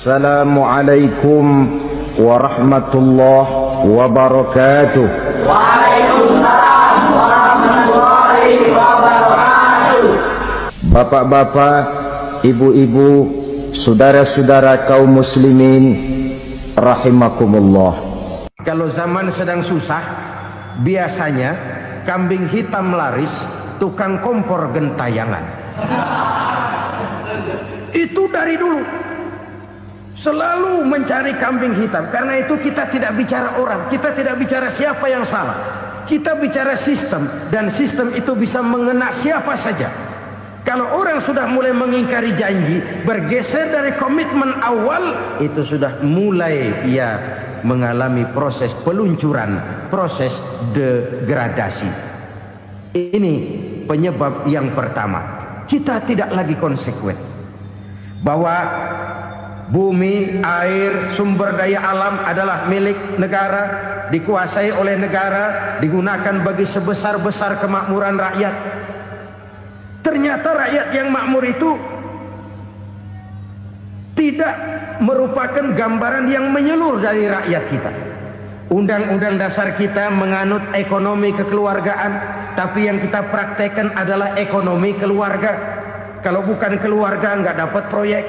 Assalamualaikum warahmatullahi wabarakatuh. Waalaikumsalam warahmatullahi wabarakatuh. Bapak-bapak, ibu-ibu, saudara-saudara kaum muslimin rahimakumullah. Kalau zaman sedang susah, biasanya kambing hitam laris, tukang kompor gentayangan. Itu dari dulu selalu mencari kambing hitam. Karena itu kita tidak bicara orang, kita tidak bicara siapa yang salah, kita bicara sistem. Dan sistem itu bisa mengena siapa saja. Kalau orang sudah mulai mengingkari janji, bergeser dari komitmen awal, itu sudah mulai ia mengalami proses peluncuran, proses degradasi. Ini penyebab yang pertama. Kita tidak lagi konsekuen bahwa bumi, air, sumber daya alam adalah milik negara, dikuasai oleh negara, digunakan bagi sebesar-besar kemakmuran rakyat. Ternyata rakyat yang makmur itu tidak merupakan gambaran yang menyeluruh dari rakyat kita. Undang-undang dasar kita menganut ekonomi kekeluargaan, tapi yang kita praktekkan adalah ekonomi keluarga. Kalau bukan keluarga nggak dapat proyek.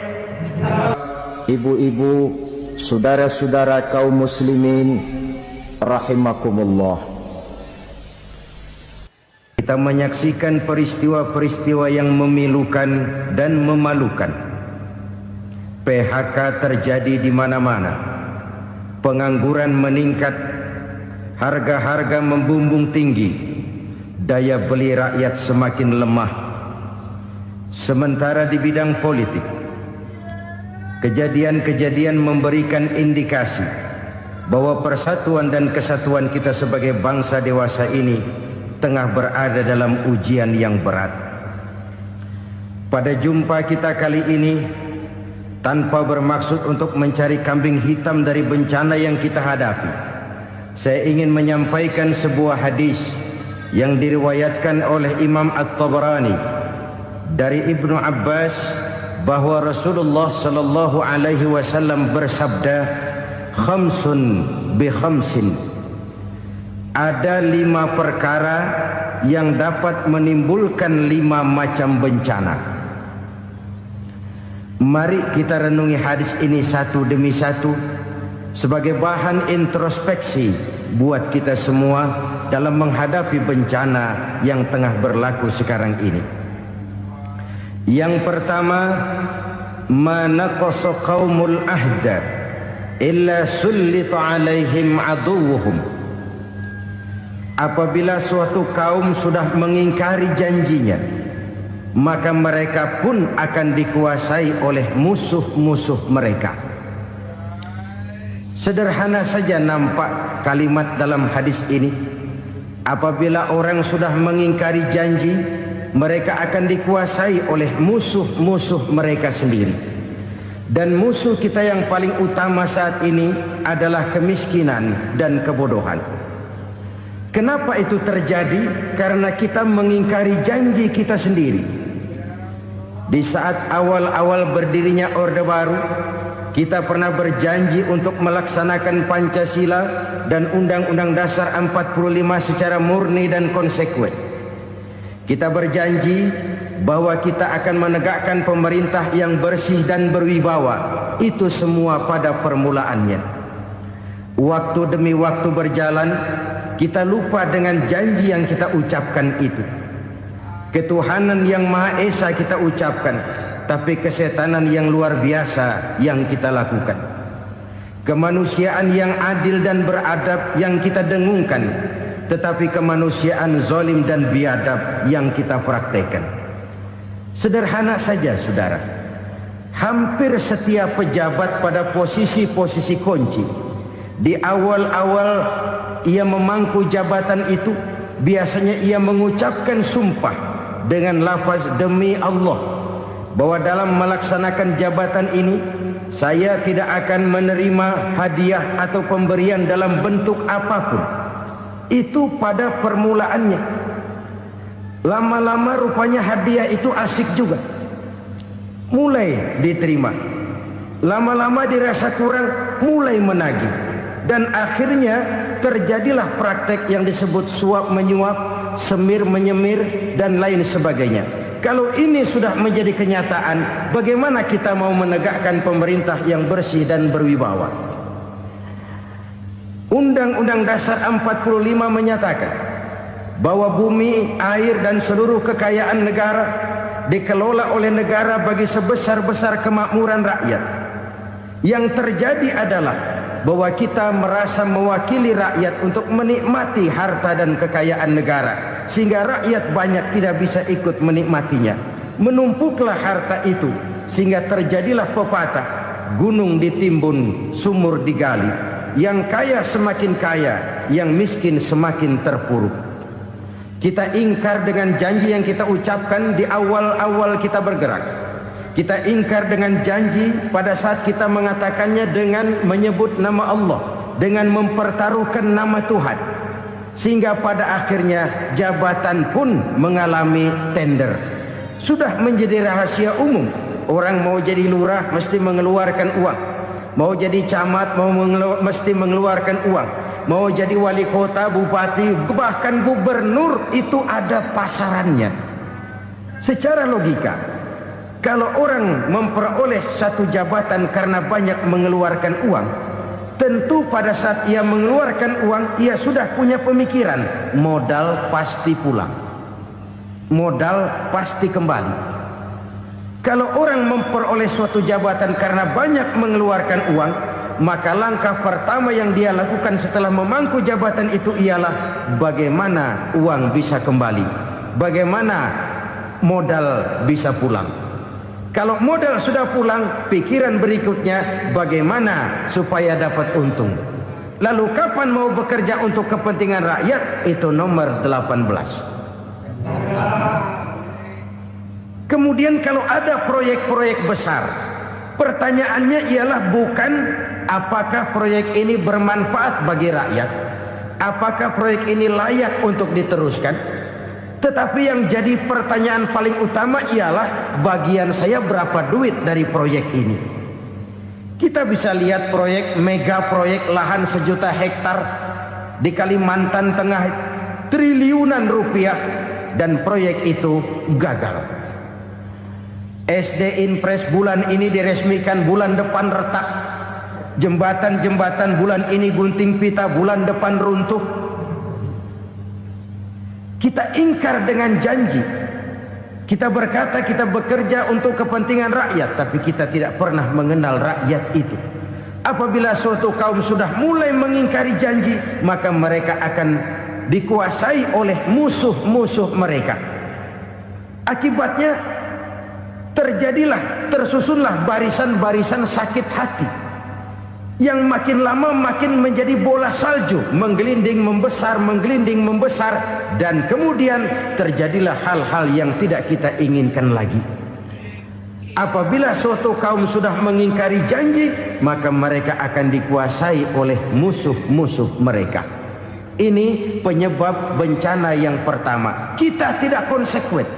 Ibu-ibu, saudara-saudara kaum muslimin rahimakumullah. Kita menyaksikan peristiwa-peristiwa yang memilukan dan memalukan. PHK terjadi di mana-mana. Pengangguran meningkat, harga-harga membumbung tinggi, daya beli rakyat semakin lemah. Sementara di bidang politik, kejadian-kejadian memberikan indikasi bahwa persatuan dan kesatuan kita sebagai bangsa dewasa ini tengah berada dalam ujian yang berat. Pada jumpa kita kali ini, tanpa bermaksud untuk mencari kambing hitam dari bencana yang kita hadapi, saya ingin menyampaikan sebuah hadis yang diriwayatkan oleh Imam At-Tabarani dari Ibnu Abbas, bahwa Rasulullah sallallahu alaihi wasallam bersabda, khamsun bi khamsin, ada 5 perkara yang dapat menimbulkan 5 macam bencana. Mari kita renungi hadis ini satu demi satu sebagai bahan introspeksi buat kita semua dalam menghadapi bencana yang tengah berlaku sekarang ini. Yang pertama, manaqasa qaumul ahda illa sullita alaihim aduwwuhum. Apabila suatu kaum sudah mengingkari janjinya, maka mereka pun akan dikuasai oleh musuh-musuh mereka. Sederhana saja nampak kalimat dalam hadis ini. Apabila orang sudah mengingkari janji, mereka akan dikuasai oleh musuh-musuh mereka sendiri. Dan musuh kita yang paling utama saat ini adalah kemiskinan dan kebodohan. Kenapa itu terjadi? Karena kita mengingkari janji kita sendiri. Di saat awal-awal berdirinya Orde Baru, kita pernah berjanji untuk melaksanakan Pancasila dan Undang-Undang Dasar 45 secara murni dan konsekuen. Kita berjanji bahwa kita akan menegakkan pemerintah yang bersih dan berwibawa. Itu semua pada permulaannya. Waktu demi waktu berjalan, kita lupa dengan janji yang kita ucapkan itu. Ketuhanan yang Maha Esa kita ucapkan, tapi kesetanan yang luar biasa yang kita lakukan. Kemanusiaan yang adil dan beradab yang kita dengungkan, tetapi kemanusiaan zalim dan biadab yang kita praktekkan. Sederhana saja saudara, hampir setiap pejabat pada posisi-posisi kunci, di awal-awal ia memangku jabatan itu, biasanya ia mengucapkan sumpah dengan lafaz demi Allah, bahwa dalam melaksanakan jabatan ini saya tidak akan menerima hadiah atau pemberian dalam bentuk apapun. Itu pada permulaannya. Lama-lama rupanya hadiah itu asik juga, mulai diterima. Lama-lama dirasa kurang, mulai menagih. Dan akhirnya terjadilah praktek yang disebut suap menyuap, semir menyemir, dan lain sebagainya. Kalau ini sudah menjadi kenyataan, bagaimana kita mau menegakkan pemerintah yang bersih dan berwibawa? Undang-Undang Dasar 45 menyatakan bahwa bumi, air, dan seluruh kekayaan negara dikelola oleh negara bagi sebesar-besar kemakmuran rakyat. Yang terjadi adalah bahwa kita merasa mewakili rakyat untuk menikmati harta dan kekayaan negara, sehingga rakyat banyak tidak bisa ikut menikmatinya. Menumpuklah harta itu sehingga terjadilah pepatah, gunung ditimbun, sumur digali. Yang kaya semakin kaya, yang miskin semakin terpuruk. Kita ingkar dengan janji yang kita ucapkan di awal-awal kita bergerak. Kita ingkar dengan janji pada saat kita mengatakannya dengan menyebut nama Allah, dengan mempertaruhkan nama Tuhan. Sehingga pada akhirnya jabatan pun mengalami tender. Sudah menjadi rahasia umum, orang mau jadi lurah mesti mengeluarkan uang, mau jadi camat mesti mengeluarkan uang, mau jadi wali kota, bupati, bahkan gubernur, itu ada pasarannya. Secara logika, kalau orang memperoleh satu jabatan karena banyak mengeluarkan uang, tentu pada saat ia mengeluarkan uang, ia sudah punya pemikiran, modal pasti pulang, modal pasti kembali. Kalau orang memperoleh suatu jabatan karena banyak mengeluarkan uang, maka langkah pertama yang dia lakukan setelah memangku jabatan itu ialah bagaimana uang bisa kembali, bagaimana modal bisa pulang. Kalau modal sudah pulang, pikiran berikutnya bagaimana supaya dapat untung. Lalu kapan mau bekerja untuk kepentingan rakyat? Itu nomor 18. Kemudian kalau ada proyek-proyek besar, pertanyaannya ialah bukan apakah proyek ini bermanfaat bagi rakyat, apakah proyek ini layak untuk diteruskan, tetapi yang jadi pertanyaan paling utama ialah bagian saya berapa duit dari proyek ini. Kita bisa lihat proyek, mega proyek lahan 1 juta hektar di Kalimantan Tengah, triliunan rupiah, dan proyek itu gagal. SD Impres bulan ini diresmikan, bulan depan retak. Jembatan-jembatan bulan ini gunting pita, bulan depan runtuh. Kita ingkar dengan janji. Kita berkata kita bekerja untuk kepentingan rakyat, tapi kita tidak pernah mengenal rakyat itu. Apabila suatu kaum sudah mulai mengingkari janji, maka mereka akan dikuasai oleh musuh-musuh mereka. Akibatnya tersusunlah barisan-barisan sakit hati yang makin lama makin menjadi bola salju, menggelinding membesar, dan kemudian terjadilah hal-hal yang tidak kita inginkan lagi. Apabila suatu kaum sudah mengingkari janji, maka mereka akan dikuasai oleh musuh-musuh mereka. Ini penyebab bencana yang pertama. Kita tidak konsekuen.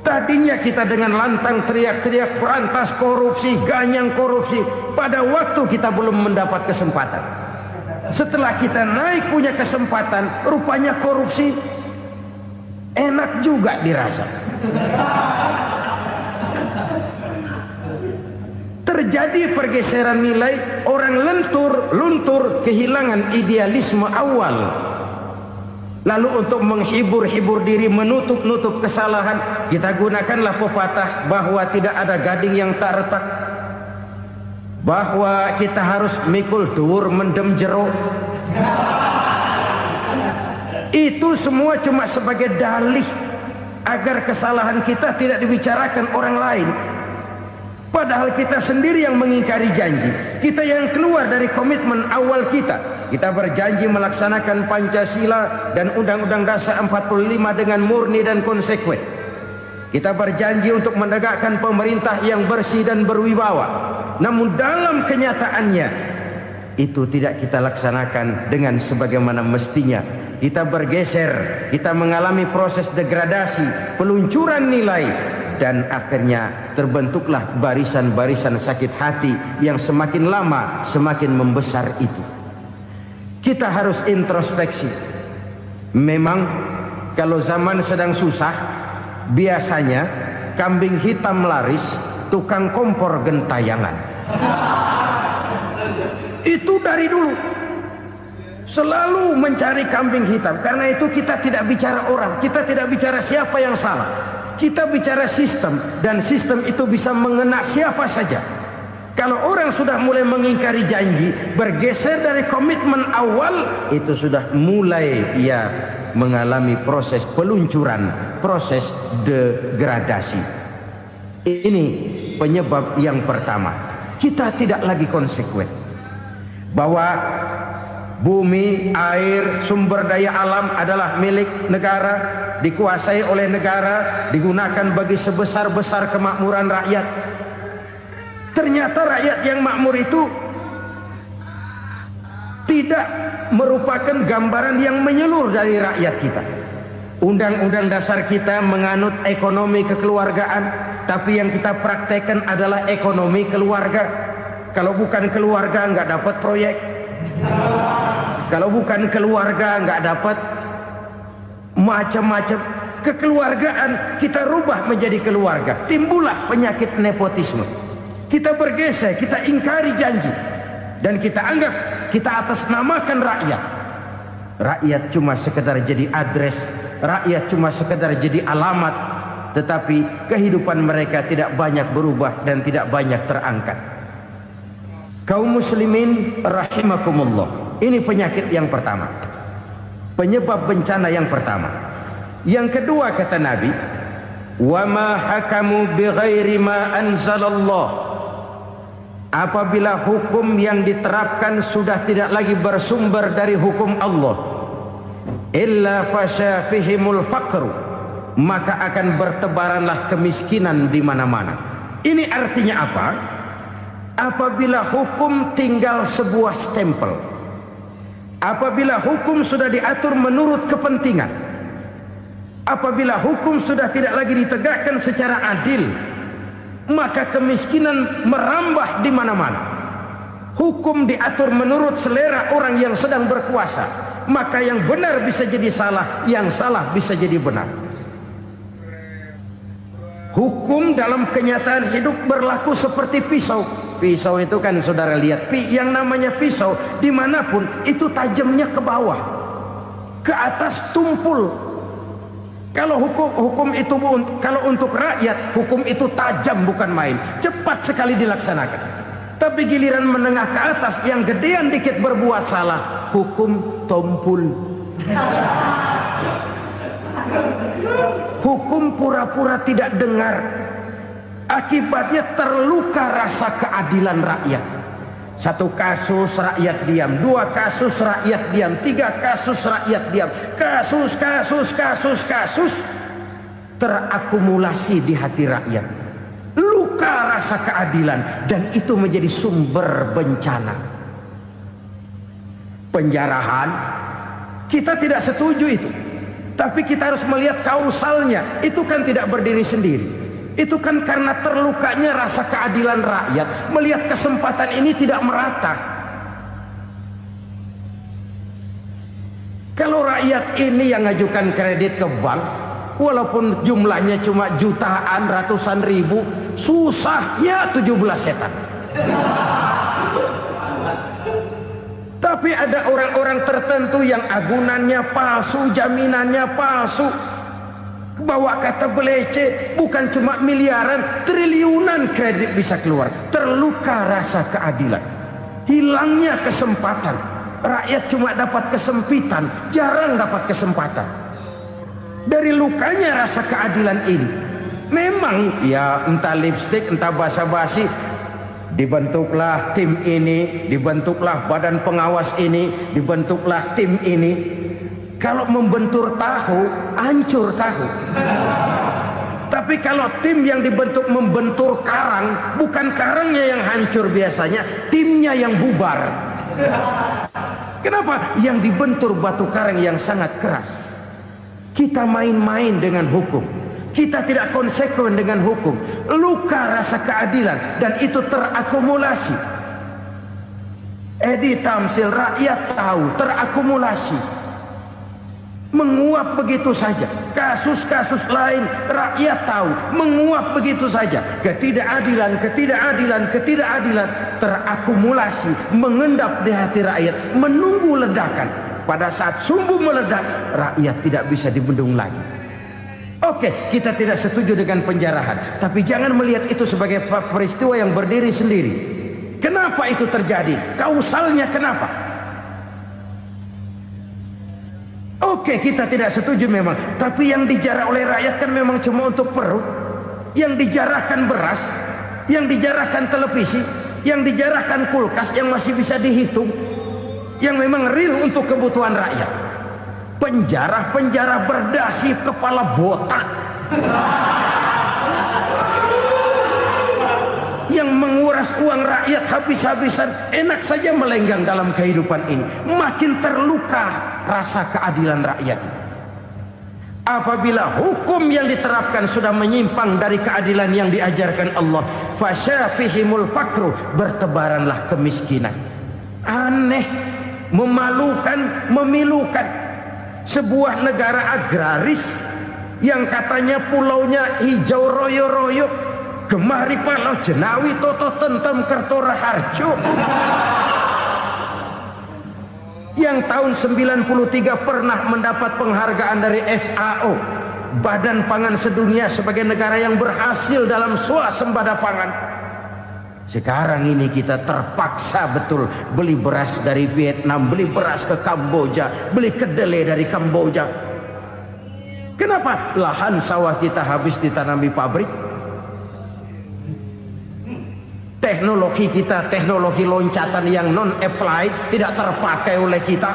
Tadinya kita dengan lantang teriak-teriak berantas korupsi, ganyang korupsi. Pada waktu kita belum mendapat kesempatan. Setelah kita naik punya kesempatan, rupanya korupsi enak juga dirasa. Terjadi pergeseran nilai, orang luntur, kehilangan idealisme awal. Lalu untuk menghibur-hibur diri, menutup kesalahan, kita gunakanlah pepatah bahwa tidak ada gading yang tak retak, bahwa kita harus mikul dhuwur mendem jero. Itu semua cuma sebagai dalih agar kesalahan kita tidak dibicarakan orang lain. Padahal kita sendiri yang mengingkari janji. Kita yang keluar dari komitmen awal kita. Kita berjanji melaksanakan Pancasila dan Undang-Undang Dasar 45 dengan murni dan konsekuen. Kita berjanji untuk menegakkan pemerintah yang bersih dan berwibawa. Namun dalam kenyataannya itu tidak kita laksanakan dengan sebagaimana mestinya. Kita bergeser, kita mengalami proses degradasi, peluncuran nilai, dan akhirnya terbentuklah barisan-barisan sakit hati yang semakin lama semakin membesar itu. Kita harus introspeksi. Memang kalau zaman sedang susah, biasanya kambing hitam laris, tukang kompor gentayangan. Itu dari dulu selalu mencari kambing hitam. Karena itu kita tidak bicara orang, kita tidak bicara siapa yang salah, kita bicara sistem, dan sistem itu bisa mengena siapa saja. Kalau orang sudah mulai mengingkari janji, bergeser dari komitmen awal, itu sudah mulai ia mengalami proses peluncuran, proses degradasi. Ini penyebab yang pertama. Kita tidak lagi konsekuen bahwa bumi, air, sumber daya alam adalah milik negara, dikuasai oleh negara, digunakan bagi sebesar-besar kemakmuran rakyat. Ternyata rakyat yang makmur itu tidak merupakan gambaran yang menyeluruh dari rakyat kita. Undang-undang dasar kita menganut ekonomi kekeluargaan, tapi yang kita praktekkan adalah ekonomi keluarga. Kalau bukan keluarga nggak dapat proyek. Kalau bukan keluarga nggak dapat macam-macam. Kekeluargaan kita rubah menjadi keluarga. Timbullah penyakit nepotisme. Kita bergeser, kita ingkari janji, dan kita anggap kita atasnamakan rakyat. Rakyat cuma sekedar jadi address, rakyat cuma sekedar jadi alamat, tetapi kehidupan mereka tidak banyak berubah dan tidak banyak terangkat. Kaum muslimin rahimakumullah, ini penyakit yang pertama, penyebab bencana yang pertama. Yang kedua kata Nabi, wa ma hakamu bighairi ma anzalallah. Apabila hukum yang diterapkan sudah tidak lagi bersumber dari hukum Allah, illa fasya fihimul faqru, maka akan bertebaranlah kemiskinan di mana-mana. Ini artinya apa? Apabila hukum tinggal sebuah stempel, apabila hukum sudah diatur menurut kepentingan, apabila hukum sudah tidak lagi ditegakkan secara adil, maka kemiskinan merambah di mana-mana. Hukum diatur menurut selera orang yang sedang berkuasa, maka yang benar bisa jadi salah, yang salah bisa jadi benar. Hukum dalam kenyataan hidup berlaku seperti pisau. Pisau itu kan saudara lihat, yang namanya pisau dimanapun itu tajamnya ke bawah, ke atas tumpul. Kalau hukum itu, kalau untuk rakyat, hukum itu tajam bukan main, cepat sekali dilaksanakan. Tapi giliran menengah ke atas, yang gedean dikit berbuat salah, hukum tumpul. Hukum pura-pura tidak dengar. Akibatnya terluka rasa keadilan rakyat. Satu kasus rakyat diam, dua kasus rakyat diam, tiga kasus rakyat diam. Kasus terakumulasi di hati rakyat. Luka rasa keadilan, dan itu menjadi sumber bencana. Penjarahan, kita tidak setuju itu. Tapi kita harus melihat kausalnya. Itu kan tidak berdiri sendiri. Itu kan karena terlukanya rasa keadilan rakyat, melihat kesempatan ini tidak merata. Kalau rakyat ini yang ngajukan kredit ke bank, walaupun jumlahnya cuma jutaan, ratusan ribu, susahnya 17 setan. Tapi ada orang-orang tertentu yang agunannya palsu, jaminannya palsu, bawa kata belece, bukan cuma miliaran, triliunan kredit bisa keluar. Terluka rasa keadilan, hilangnya kesempatan. Rakyat cuma dapat kesempitan, jarang dapat kesempatan. Dari lukanya rasa keadilan ini, memang ya entah lipstik, entah basa-basi, dibentuklah tim ini, dibentuklah badan pengawas ini, dibentuklah tim ini. Kalau membentur tahu, hancur tahu. Tapi kalau tim yang dibentuk membentur karang, bukan karangnya yang hancur biasanya, timnya yang bubar. Kenapa? Yang dibentur batu karang yang sangat keras. Kita main-main dengan hukum. Kita tidak konsekuen dengan hukum. Luka rasa keadilan dan itu terakumulasi. Edi Tamsil, rakyat tahu, terakumulasi. Menguap begitu saja. Kasus-kasus lain rakyat tahu, menguap begitu saja. Ketidakadilan terakumulasi, mengendap di hati rakyat, menunggu ledakan. Pada saat sumbu meledak, rakyat tidak bisa dibendung lagi. Oke, kita tidak setuju dengan penjarahan, tapi jangan melihat itu sebagai peristiwa yang berdiri sendiri. Kenapa itu terjadi? Kausalnya kenapa? Oke, kita tidak setuju memang, tapi yang dijarah oleh rakyat kan memang cuma untuk perut. Yang dijarahkan beras, yang dijarahkan televisi, yang dijarahkan kulkas yang masih bisa dihitung, yang memang real untuk kebutuhan rakyat. Penjara berdasi kepala botak yang menguras uang rakyat habis-habisan, enak saja melenggang dalam kehidupan ini. Makin terluka rasa keadilan rakyat. Apabila hukum yang diterapkan sudah menyimpang dari keadilan yang diajarkan Allah, fasyafihimul fakru, bertebaranlah kemiskinan. Aneh, memalukan, memilukan. Sebuah negara agraris yang katanya pulaunya hijau royo-royo, gemari palau jenawi toto tentem kertora harjo, yang tahun 93 pernah mendapat penghargaan dari FAO, Badan Pangan Sedunia, sebagai negara yang berhasil dalam swasembada pangan. Sekarang ini kita terpaksa betul beli beras dari Vietnam, beli beras ke Kamboja, beli kedelai dari Kamboja. Kenapa? Lahan sawah kita habis ditanami pabrik. Teknologi kita, teknologi loncatan yang non-applied, tidak terpakai oleh kita.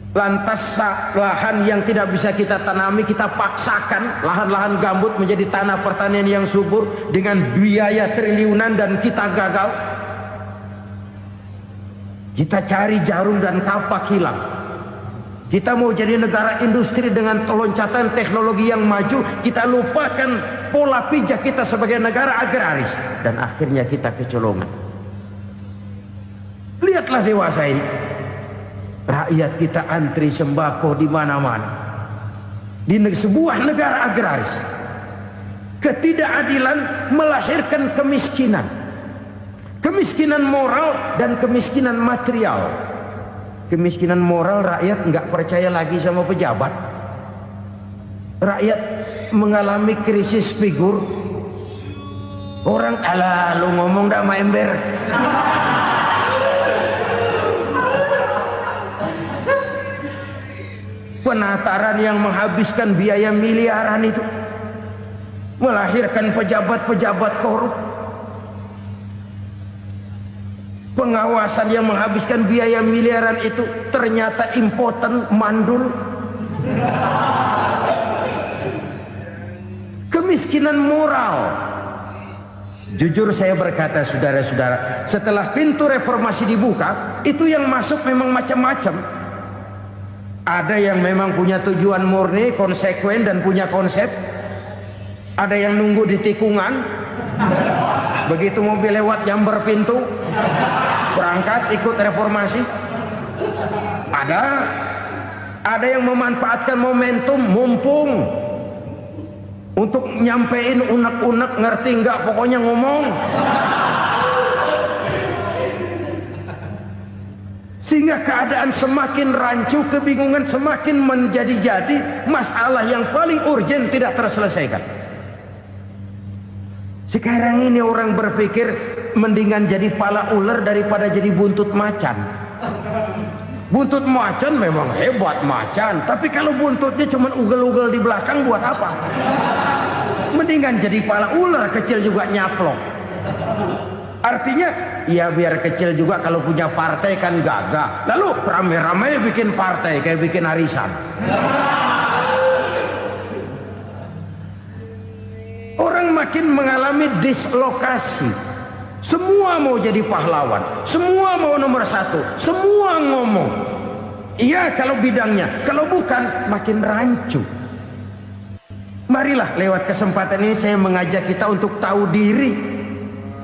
Lantas lahan yang tidak bisa kita tanami, kita paksakan lahan-lahan gambut menjadi tanah pertanian yang subur dengan biaya triliunan, dan kita gagal. Kita cari jarum dan kapak hilang. Kita mau jadi negara industri dengan loncatan teknologi yang maju, kita lupakan pola pijak kita sebagai negara agraris, dan akhirnya kita kecolongan. Lihatlah dewasa ini. Rakyat kita antri sembako di mana-mana. Di sebuah negara agraris. Ketidakadilan melahirkan kemiskinan. Kemiskinan moral dan kemiskinan material. Kemiskinan moral, rakyat nggak percaya lagi sama pejabat. Rakyat mengalami krisis figur. Orang, alah lu ngomong dah sama ember. Penataran yang menghabiskan biaya miliaran itu melahirkan pejabat-pejabat korup. Pengawasan yang menghabiskan biaya miliaran itu ternyata impoten, mandul. Kemiskinan moral. Jujur saya berkata, saudara-saudara, setelah pintu reformasi dibuka, itu yang masuk memang macam-macam. Ada yang memang punya tujuan murni, konsekuen dan punya konsep. Ada yang nunggu di tikungan. Begitu mobil lewat nyamber pintu, berangkat ikut reformasi. Ada yang memanfaatkan momentum, mumpung, untuk nyampein unek-unek, ngerti nggak, pokoknya ngomong. Sehingga keadaan semakin rancu, kebingungan semakin menjadi-jadi, masalah yang paling urgen tidak terselesaikan. Sekarang ini orang berpikir mendingan jadi pala ular daripada jadi buntut macan. Buntut macan memang hebat macan, tapi kalau buntutnya cuma ugel-ugel di belakang buat apa? Mendingan jadi pala ular, kecil juga nyaplok. Artinya, ya biar kecil juga kalau punya partai kan gagah. Lalu rame-rame bikin partai kayak bikin arisan. Orang makin mengalami dislokasi. Semua mau jadi pahlawan, semua mau nomor satu, semua ngomong. Iya kalau bidangnya, kalau bukan makin rancu. Marilah lewat kesempatan ini saya mengajak kita untuk tahu diri.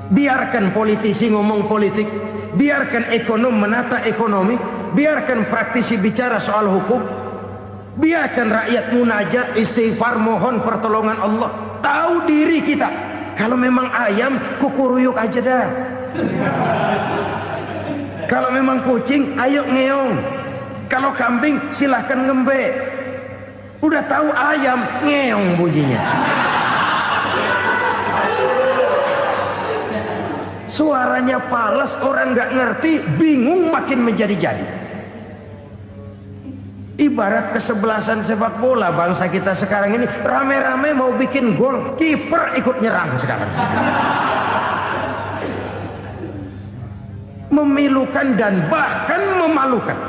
Biarkan politisi ngomong politik, biarkan ekonom menata ekonomi, biarkan praktisi bicara soal hukum, biarkan rakyat munajat, istighfar, mohon pertolongan Allah. Tahu diri kita. Kalau memang ayam, kukuruyuk aja dah. Kalau memang kucing, ayo ngeong. Kalau kambing, silahkan ngembe. Udah tahu ayam, ngeong bunyinya. Suaranya palas, orang nggak ngerti, bingung, makin menjadi-jadi. Ibarat kesebelasan sepak bola bangsa kita sekarang ini, rame-rame mau bikin gol, kiper ikut nyerang sekarang. Memilukan dan bahkan memalukan.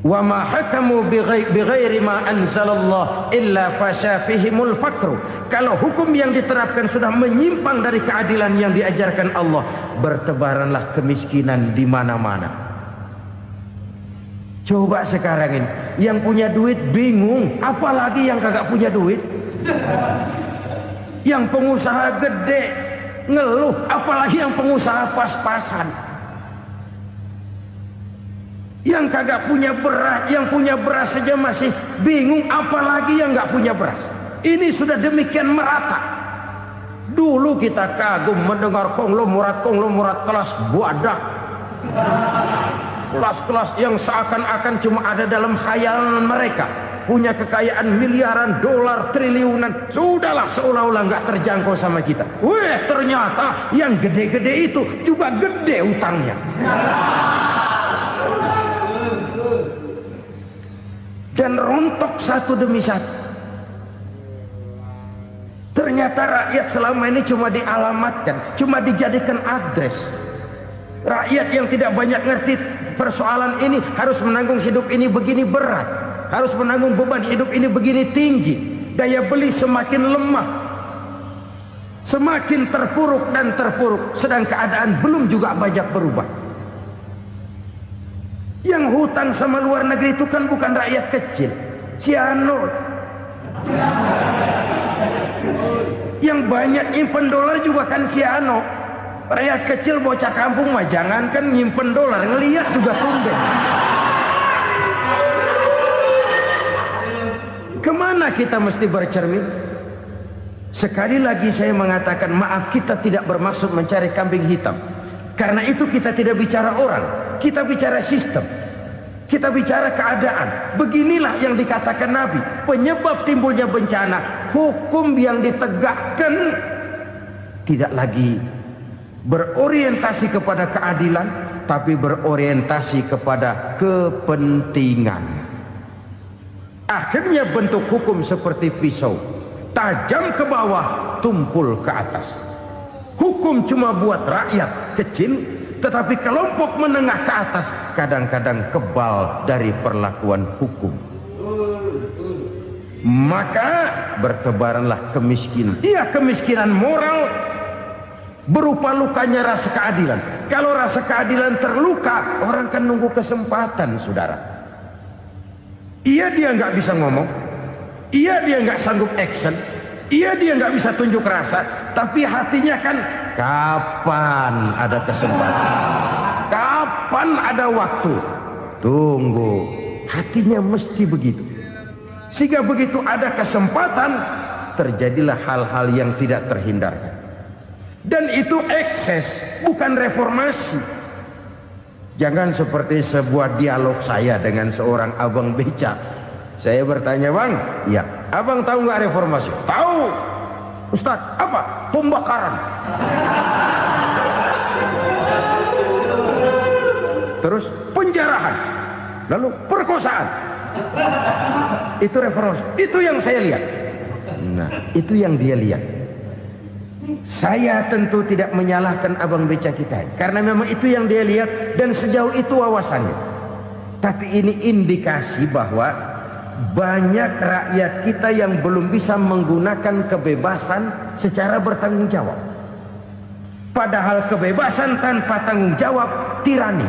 Wa ma hakamu bighairi ma anzalallah illa fasha fihimul fakru. Kalau hukum yang diterapkan sudah menyimpang dari keadilan yang diajarkan Allah, bertebaranlah kemiskinan di mana-mana. Coba sekarang ini yang punya duit bingung, apalagi yang kagak punya duit. Yang pengusaha gede ngeluh, apalagi yang pengusaha pas-pasan. Yang kagak punya beras, yang punya beras saja masih bingung, apalagi yang nggak punya beras. Ini sudah demikian merata. Dulu kita kagum mendengar konglomerat kelas buadah, kelas-kelas yang seakan-akan cuma ada dalam khayalan mereka, punya kekayaan miliaran dolar, triliunan. Sudahlah, seolah-olah nggak terjangkau sama kita. Weh, ternyata yang gede-gede itu juga gede utangnya. Dan rontok satu demi satu. Ternyata rakyat selama ini cuma dialamatkan, cuma dijadikan address. Rakyat yang tidak banyak ngerti persoalan ini harus menanggung hidup ini begini berat, harus menanggung beban hidup ini begini tinggi. Daya beli semakin lemah, semakin terpuruk dan terpuruk, sedang keadaan belum juga banyak berubah. Yang hutang sama luar negeri itu kan bukan rakyat kecil, Ciano. Yang banyak nyimpen dolar juga kan Ciano. Rakyat kecil bocah kampung mah jangankan nyimpen dolar, ngelihat juga tumben. Kemana kita mesti bercermin? Sekali lagi saya mengatakan maaf, kita tidak bermaksud mencari kambing hitam. Karena itu kita tidak bicara orang, kita bicara sistem, kita bicara keadaan. Beginilah yang dikatakan Nabi, penyebab timbulnya bencana, hukum yang ditegakkan tidak lagi berorientasi kepada keadilan, tapi berorientasi kepada kepentingan. Akhirnya bentuk hukum seperti pisau, tajam ke bawah, tumpul ke atas. Hukum cuma buat rakyat kecil, tetapi kelompok menengah ke atas kadang-kadang kebal dari perlakuan hukum. Maka bertebaranlah kemiskinan. Iya, kemiskinan moral berupa lukanya rasa keadilan. Kalau rasa keadilan terluka, orang kan nunggu kesempatan, saudara. Iya, dia nggak bisa ngomong. Iya, dia nggak sanggup action. Iya, dia nggak bisa tunjuk rasa, tapi hatinya kan kapan ada kesempatan, kapan ada waktu, tunggu. Hatinya mesti begitu. Sehingga begitu ada kesempatan, terjadilah hal-hal yang tidak terhindarkan. Dan itu ekses, bukan reformasi. Jangan seperti sebuah dialog saya dengan seorang abang beca. Saya bertanya, bang, ya, abang tahu nggak reformasi? Tahu. Ustaz, apa? Pembakaran. Terus penjarahan. Lalu perkosaan. Itu reformasi. Itu yang saya lihat. Nah, itu yang dia lihat. Saya tentu tidak menyalahkan abang beca kita, karena memang itu yang dia lihat dan sejauh itu wawasannya. Tapi ini indikasi bahwa banyak rakyat kita yang belum bisa menggunakan kebebasan secara bertanggung jawab. Padahal kebebasan tanpa tanggung jawab tirani.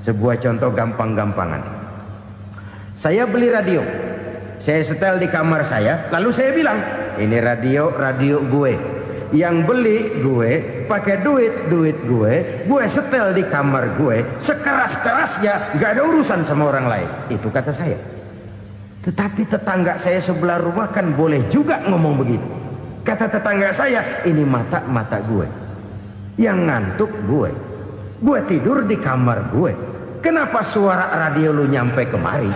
Sebuah contoh gampang-gampangan. Saya beli radio, saya setel di kamar saya, lalu saya bilang, ini radio gue. Yang beli gue, pakai duit gue setel di kamar gue, sekeras-kerasnya, gak ada urusan sama orang lain. Itu kata saya. Tetapi tetangga saya sebelah rumah kan boleh juga ngomong begitu. Kata tetangga saya, ini mata gue, yang ngantuk gue tidur di kamar gue. Kenapa suara radio lu nyampe kemari?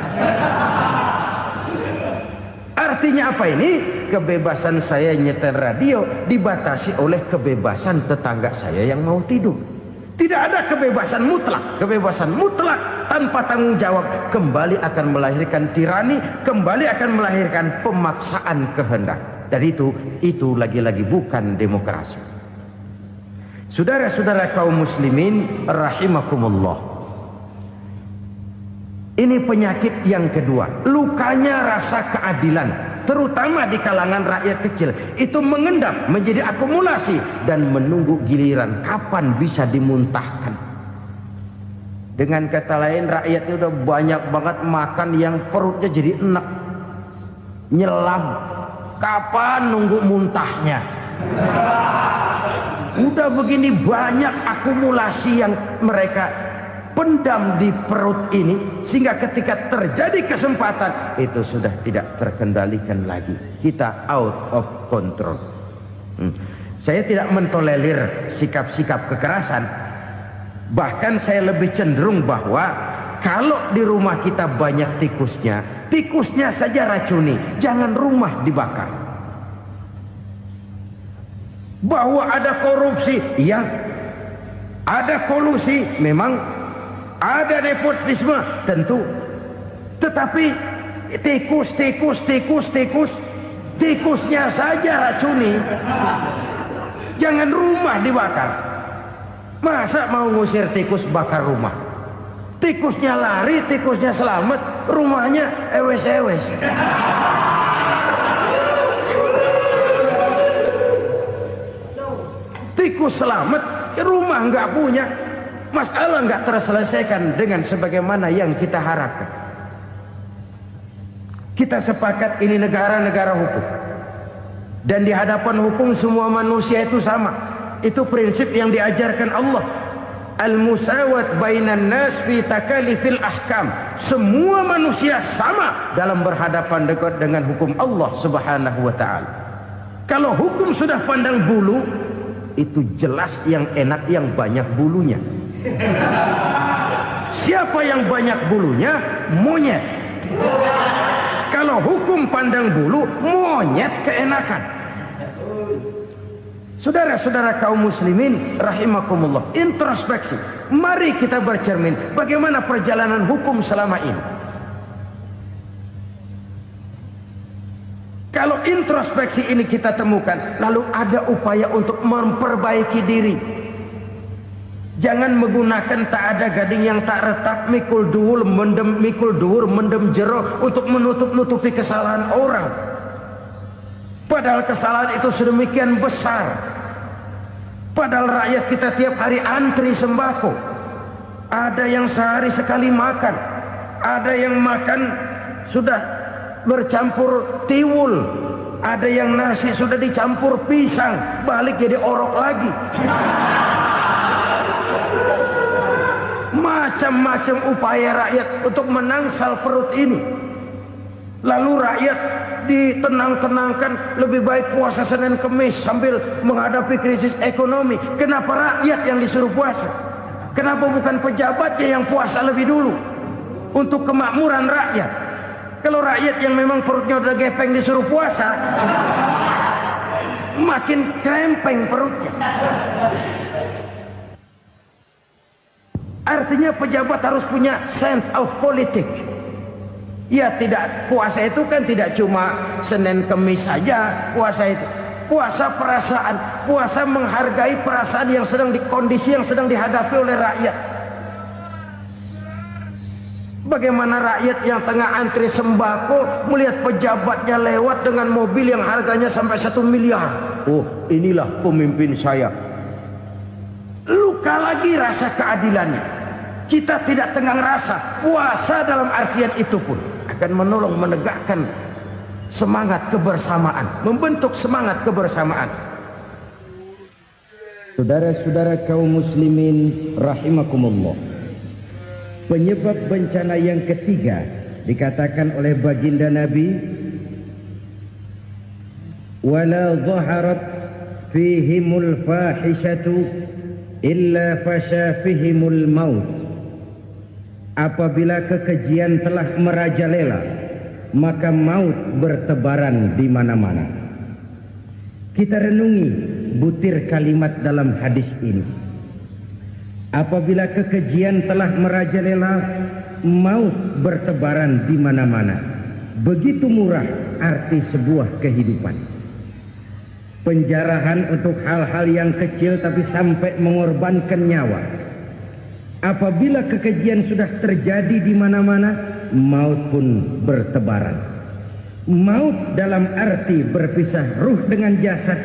Artinya apa ini? Kebebasan saya nyetel radio dibatasi oleh kebebasan tetangga saya yang mau tidur. Tidak ada kebebasan mutlak. Kebebasan mutlak tanpa tanggung jawab kembali akan melahirkan tirani, kembali akan melahirkan pemaksaan kehendak. Dan itu lagi-lagi bukan demokrasi. Saudara-saudara kaum muslimin rahimakumullah. Ini penyakit yang kedua, lukanya rasa keadilan, terutama di kalangan rakyat kecil. Itu mengendap menjadi akumulasi dan menunggu giliran kapan bisa dimuntahkan. Dengan kata lain, rakyatnya udah banyak banget makan yang perutnya jadi enak, nyelam. Kapan nunggu muntahnya? Udah begini banyak akumulasi yang mereka pendam di perut ini, sehingga ketika terjadi kesempatan itu sudah tidak terkendalikan lagi. Kita out of control. Saya tidak mentolerir sikap-sikap kekerasan. Bahkan saya lebih cenderung bahwa kalau di rumah kita banyak tikusnya saja racuni, jangan rumah dibakar. Bahwa ada korupsi, ya, ada kolusi, memang ada nepotisme, tentu. Tetapi tikusnya saja racuni, jangan rumah dibakar. Masa mau ngusir tikus bakar rumah? Tikusnya lari, tikusnya selamat, rumahnya ewes-ewes. Tikus selamat, rumah nggak punya. Masalah nggak terselesaikan dengan sebagaimana yang kita harapkan. Kita sepakat ini negara hukum, dan di hadapan hukum semua manusia itu sama. Itu prinsip yang diajarkan Allah. Al-musawat bainan nas fi takalifil ahkam. Semua manusia sama dalam berhadapan dengan hukum Allah Subhanahu wa taala. Kalau hukum sudah pandang bulu, itu jelas yang enak yang banyak bulunya. Siapa yang banyak bulunya? Monyet. Kalau hukum pandang bulu, monyet keenakan. Saudara-saudara kaum muslimin rahimakumullah, introspeksi. Mari kita bercermin bagaimana perjalanan hukum selama ini. Kalau introspeksi ini kita temukan, lalu ada upaya untuk memperbaiki diri. Jangan menggunakan tak ada gading yang tak retak, mikul duwur mendem jero untuk menutup-nutupi kesalahan orang. Padahal kesalahan itu sedemikian besar. Padahal rakyat kita tiap hari antri sembako. Ada yang sehari sekali makan, ada yang makan sudah bercampur tiwul, ada yang nasi sudah dicampur pisang, balik jadi orok lagi. Macam-macam upaya rakyat untuk menangsal perut ini. Lalu rakyat ditenang-tenangkan, lebih baik puasa Senin Kemis sambil menghadapi krisis ekonomi. Kenapa rakyat yang disuruh puasa? Kenapa bukan pejabatnya yang puasa lebih dulu untuk kemakmuran rakyat? Kalau rakyat yang memang perutnya udah gepeng disuruh puasa, makin krempeng perutnya. Artinya pejabat harus punya sense of politik. Ya, tidak, puasa itu kan tidak cuma Senin Kemis saja. Puasa itu puasa perasaan, puasa menghargai perasaan yang sedang kondisi yang sedang dihadapi oleh rakyat. Bagaimana rakyat yang tengah antri sembako melihat pejabatnya lewat dengan mobil yang harganya sampai 1 miliar. Oh, inilah pemimpin saya. Luka lagi rasa keadilannya. Kita tidak tenggang rasa. Puasa dalam artian itu pun akan menolong menegakkan semangat kebersamaan, membentuk semangat kebersamaan. Saudara-saudara kaum muslimin rahimakumullah. Penyebab bencana yang ketiga dikatakan oleh baginda Nabi, wala dhaharat fihimul fahishatu illa fasha fihimul maut. Apabila kekejian telah merajalela, maka maut bertebaran di mana-mana. Kita renungi butir kalimat dalam hadis ini. Apabila kekejian telah merajalela, maut bertebaran di mana-mana. Begitu murah arti sebuah kehidupan. Penjarahan untuk hal-hal yang kecil tapi sampai mengorbankan nyawa. Apabila kekejian sudah terjadi di mana-mana, maut pun bertebaran. Maut dalam arti berpisah ruh dengan jasad,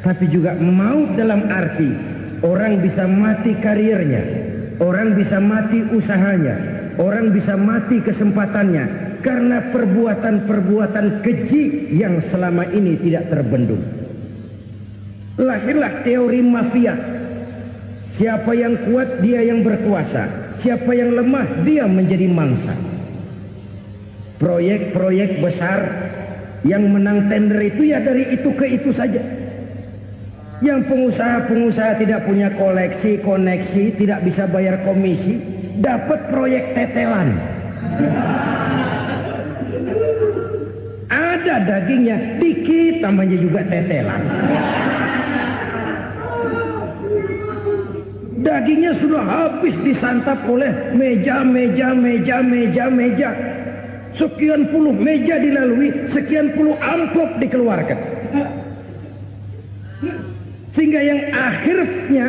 tapi juga maut dalam arti orang bisa mati karirnya, orang bisa mati usahanya, orang bisa mati kesempatannya karena perbuatan-perbuatan keji yang selama ini tidak terbendung. Lahirlah teori mafia. Siapa yang kuat dia yang berkuasa, siapa yang lemah dia menjadi mangsa. Proyek-proyek besar yang menang tender itu ya dari itu ke itu saja. Yang pengusaha-pengusaha tidak punya koleksi, koneksi, tidak bisa bayar komisi, dapat proyek tetelan. Ada dagingnya, dikit namanya juga tetelan. Dagingnya sudah habis disantap oleh meja. Sekian puluh meja dilalui, sekian puluh amplop dikeluarkan. Sehingga yang akhirnya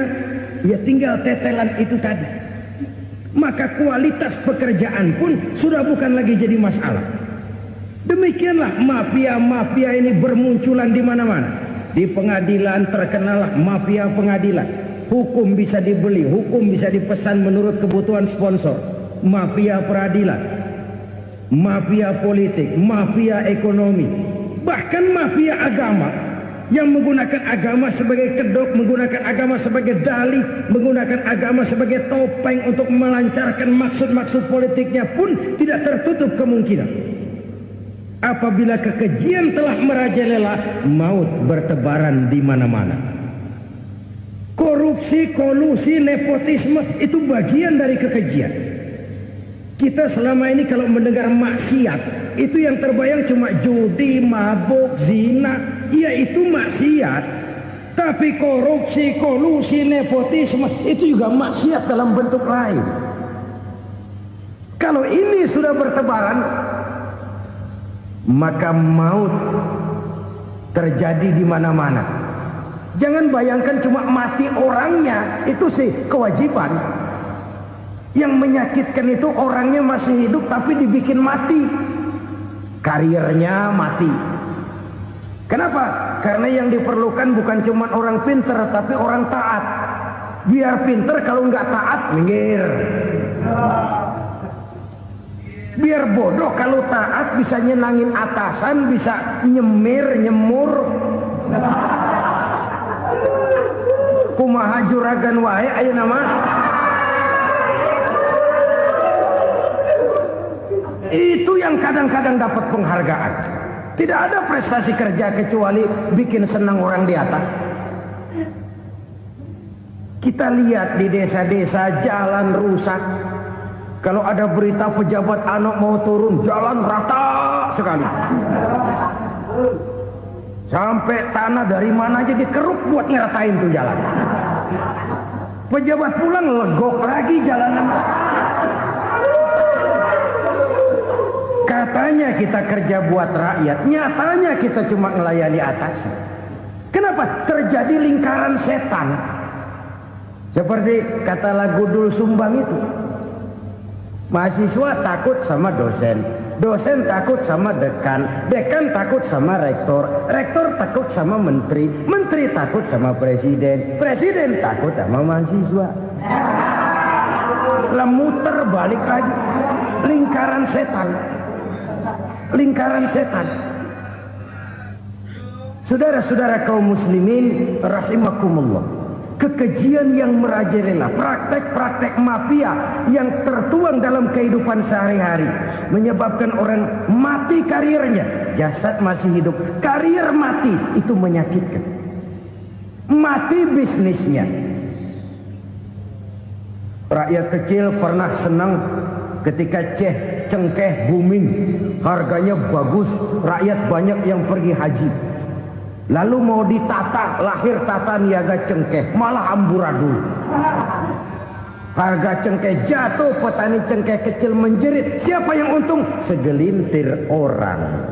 ya tinggal tetelan itu tadi. Maka kualitas pekerjaan pun sudah bukan lagi jadi masalah. Demikianlah mafia-mafia ini bermunculan di mana-mana. Di pengadilan terkenallah mafia pengadilan. Hukum bisa dibeli, hukum bisa dipesan menurut kebutuhan sponsor. Mafia peradilan, mafia politik, mafia ekonomi, bahkan mafia agama yang menggunakan agama sebagai kedok, menggunakan agama sebagai dalih, menggunakan agama sebagai topeng untuk melancarkan maksud-maksud politiknya pun tidak tertutup kemungkinan. Apabila kekejian telah merajalela, maut bertebaran di mana-mana. Korupsi, kolusi, nepotisme itu bagian dari kekejian. Kita selama ini kalau mendengar maksiat, itu yang terbayang cuma judi, mabuk, zina. Ya itu maksiat. Tapi korupsi, kolusi, nepotisme itu juga maksiat dalam bentuk lain. Kalau ini sudah bertebaran, maka maut terjadi di mana-mana. Jangan bayangkan cuma mati orangnya, itu sih kewajiban. Yang menyakitkan itu orangnya masih hidup tapi dibikin mati. Karirnya mati. Kenapa? Karena yang diperlukan bukan cuma orang pinter tapi orang taat. Biar pinter, kalau nggak taat minggir. Biar bodoh, kalau taat bisa nyenangin atasan, bisa nyemur. Kumaha juragan wae aya nama. Itu yang kadang-kadang dapat penghargaan. Tidak ada prestasi kerja kecuali bikin senang orang di atas. Kita lihat di desa-desa jalan rusak. Kalau ada berita pejabat anak mau turun, jalan rata sekali. Sampai tanah dari mana aja dikeruk buat ngeratain tuh jalan. Pejabat pulang legok lagi jalanan. Katanya kita kerja buat rakyat, nyatanya kita cuma melayani atas. Kenapa? Terjadi lingkaran setan. Seperti kata lagu Dul Sumbang itu. Mahasiswa takut sama dosen, dosen takut sama dekan, dekan takut sama rektor, rektor takut sama menteri, menteri takut sama presiden, presiden takut sama mahasiswa. Lah muter balik lagi. Lingkaran setan. Lingkaran setan. Saudara-saudara kaum muslimin rahimakumullah. Kekejian yang merajalela, praktek-praktek mafia yang tertuang dalam kehidupan sehari-hari menyebabkan orang mati karirnya, jasad masih hidup, karir mati, itu menyakitkan. Mati bisnisnya. Rakyat kecil pernah senang ketika cengkeh booming, harganya bagus, rakyat banyak yang pergi haji. Lalu mau ditata, lahir tata niaga cengkeh, malah amburadul. Harga cengkeh jatuh, petani cengkeh kecil menjerit. Siapa yang untung? Segelintir orang.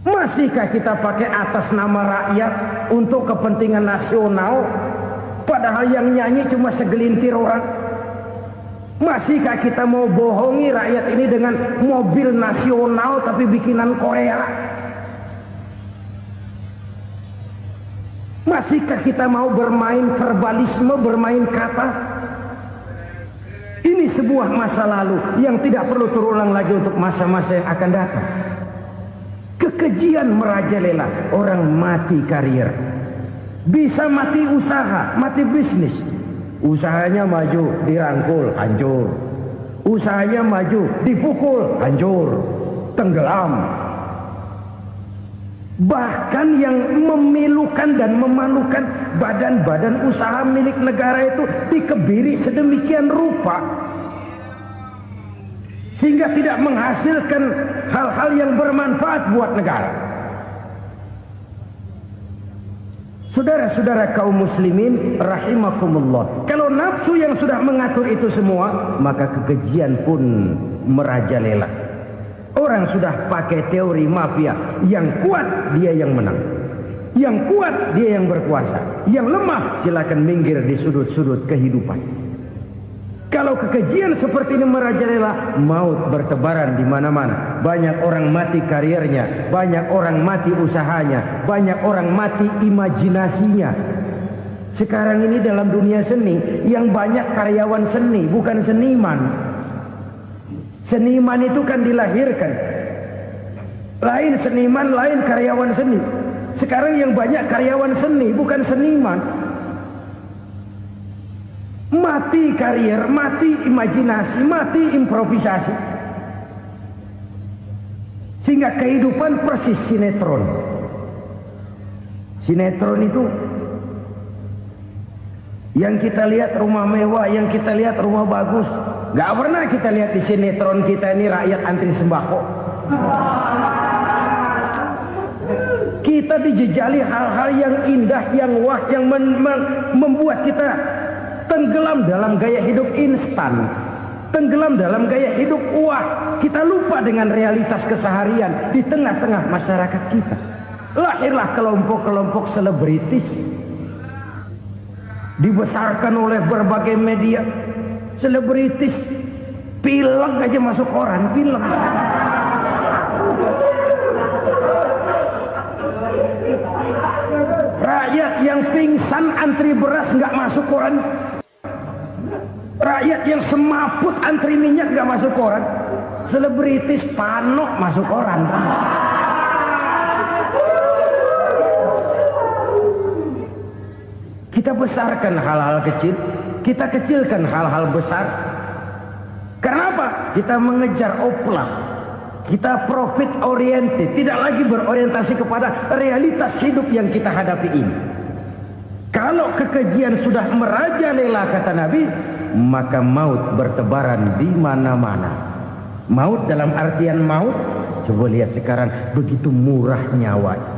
Masihkah kita pakai atas nama rakyat untuk kepentingan nasional? Padahal yang nyanyi cuma segelintir orang. Masihkah kita mau bohongi rakyat ini dengan mobil nasional tapi bikinan Korea? Masihkah kita mau bermain verbalisme, bermain kata? Ini sebuah masa lalu yang tidak perlu terulang lagi untuk masa-masa yang akan datang. Kekejian merajalela, orang mati karir. Bisa mati usaha, mati bisnis. Usahanya maju, dirangkul, hancur. Usahanya maju, dipukul, hancur, tenggelam. Bahkan yang memilukan dan memalukan badan-badan usaha milik negara itu dikebiri sedemikian rupa sehingga tidak menghasilkan hal-hal yang bermanfaat buat negara. Saudara-saudara kaum muslimin rahimakumullah, kalau nafsu yang sudah mengatur itu semua, maka kekejian pun merajalela. Orang sudah pakai teori mafia, yang kuat dia yang menang, yang kuat dia yang berkuasa, yang lemah silakan minggir di sudut-sudut kehidupan. Kalau kekejian seperti ini merajalela, maut bertebaran di mana-mana. Banyak orang mati karirnya, banyak orang mati usahanya, banyak orang mati imajinasinya. Sekarang ini dalam dunia seni yang banyak karyawan seni, bukan seniman. Seniman itu kan dilahirkan, lain seniman, lain karyawan seni. Sekarang yang banyak karyawan seni, bukan seniman. Mati karir, mati imajinasi, mati improvisasi. Sehingga kehidupan persis sinetron. Sinetron itu yang kita lihat rumah mewah, yang kita lihat rumah bagus. Gak pernah kita lihat di sinetron kita ini rakyat antri sembako. Kita dijejali hal-hal yang indah, yang wah, yang membuat kita tenggelam dalam gaya hidup instan, tenggelam dalam gaya hidup wah. Kita lupa dengan realitas keseharian di tengah-tengah masyarakat kita. Lahirlah kelompok-kelompok selebritis, dibesarkan oleh berbagai media. Selebritis pilek aja masuk koran, pilek. Rakyat yang pingsan antri beras nggak masuk koran. Rakyat yang semaput antri minyak nggak masuk koran. Selebritis panok masuk koran. Kita besarkan hal-hal kecil, kita kecilkan hal-hal besar. Kenapa? Kita mengejar oplah, kita profit oriented, tidak lagi berorientasi kepada realitas hidup yang kita hadapi ini. Kalau kekejian sudah merajalela kata Nabi, maka maut bertebaran di mana-mana. Maut dalam artian maut, coba lihat sekarang begitu murah nyawa.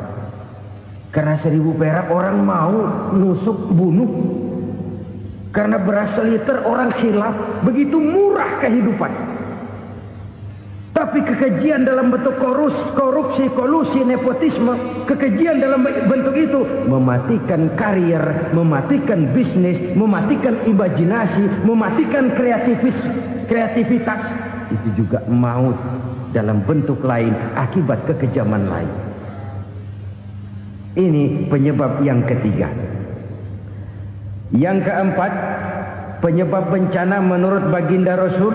Karena 1000 perak orang mau nusuk bunuh. Karena beras seliter orang khilaf. Begitu murah kehidupan. Tapi kekejian dalam bentuk korupsi, kolusi, nepotisme, kekejian dalam bentuk itu mematikan karir, mematikan bisnis, mematikan imajinasi, mematikan kreativitas. Itu juga maut dalam bentuk lain akibat kekejaman lain. Ini penyebab yang ketiga. Yang keempat, penyebab bencana menurut baginda Rasul,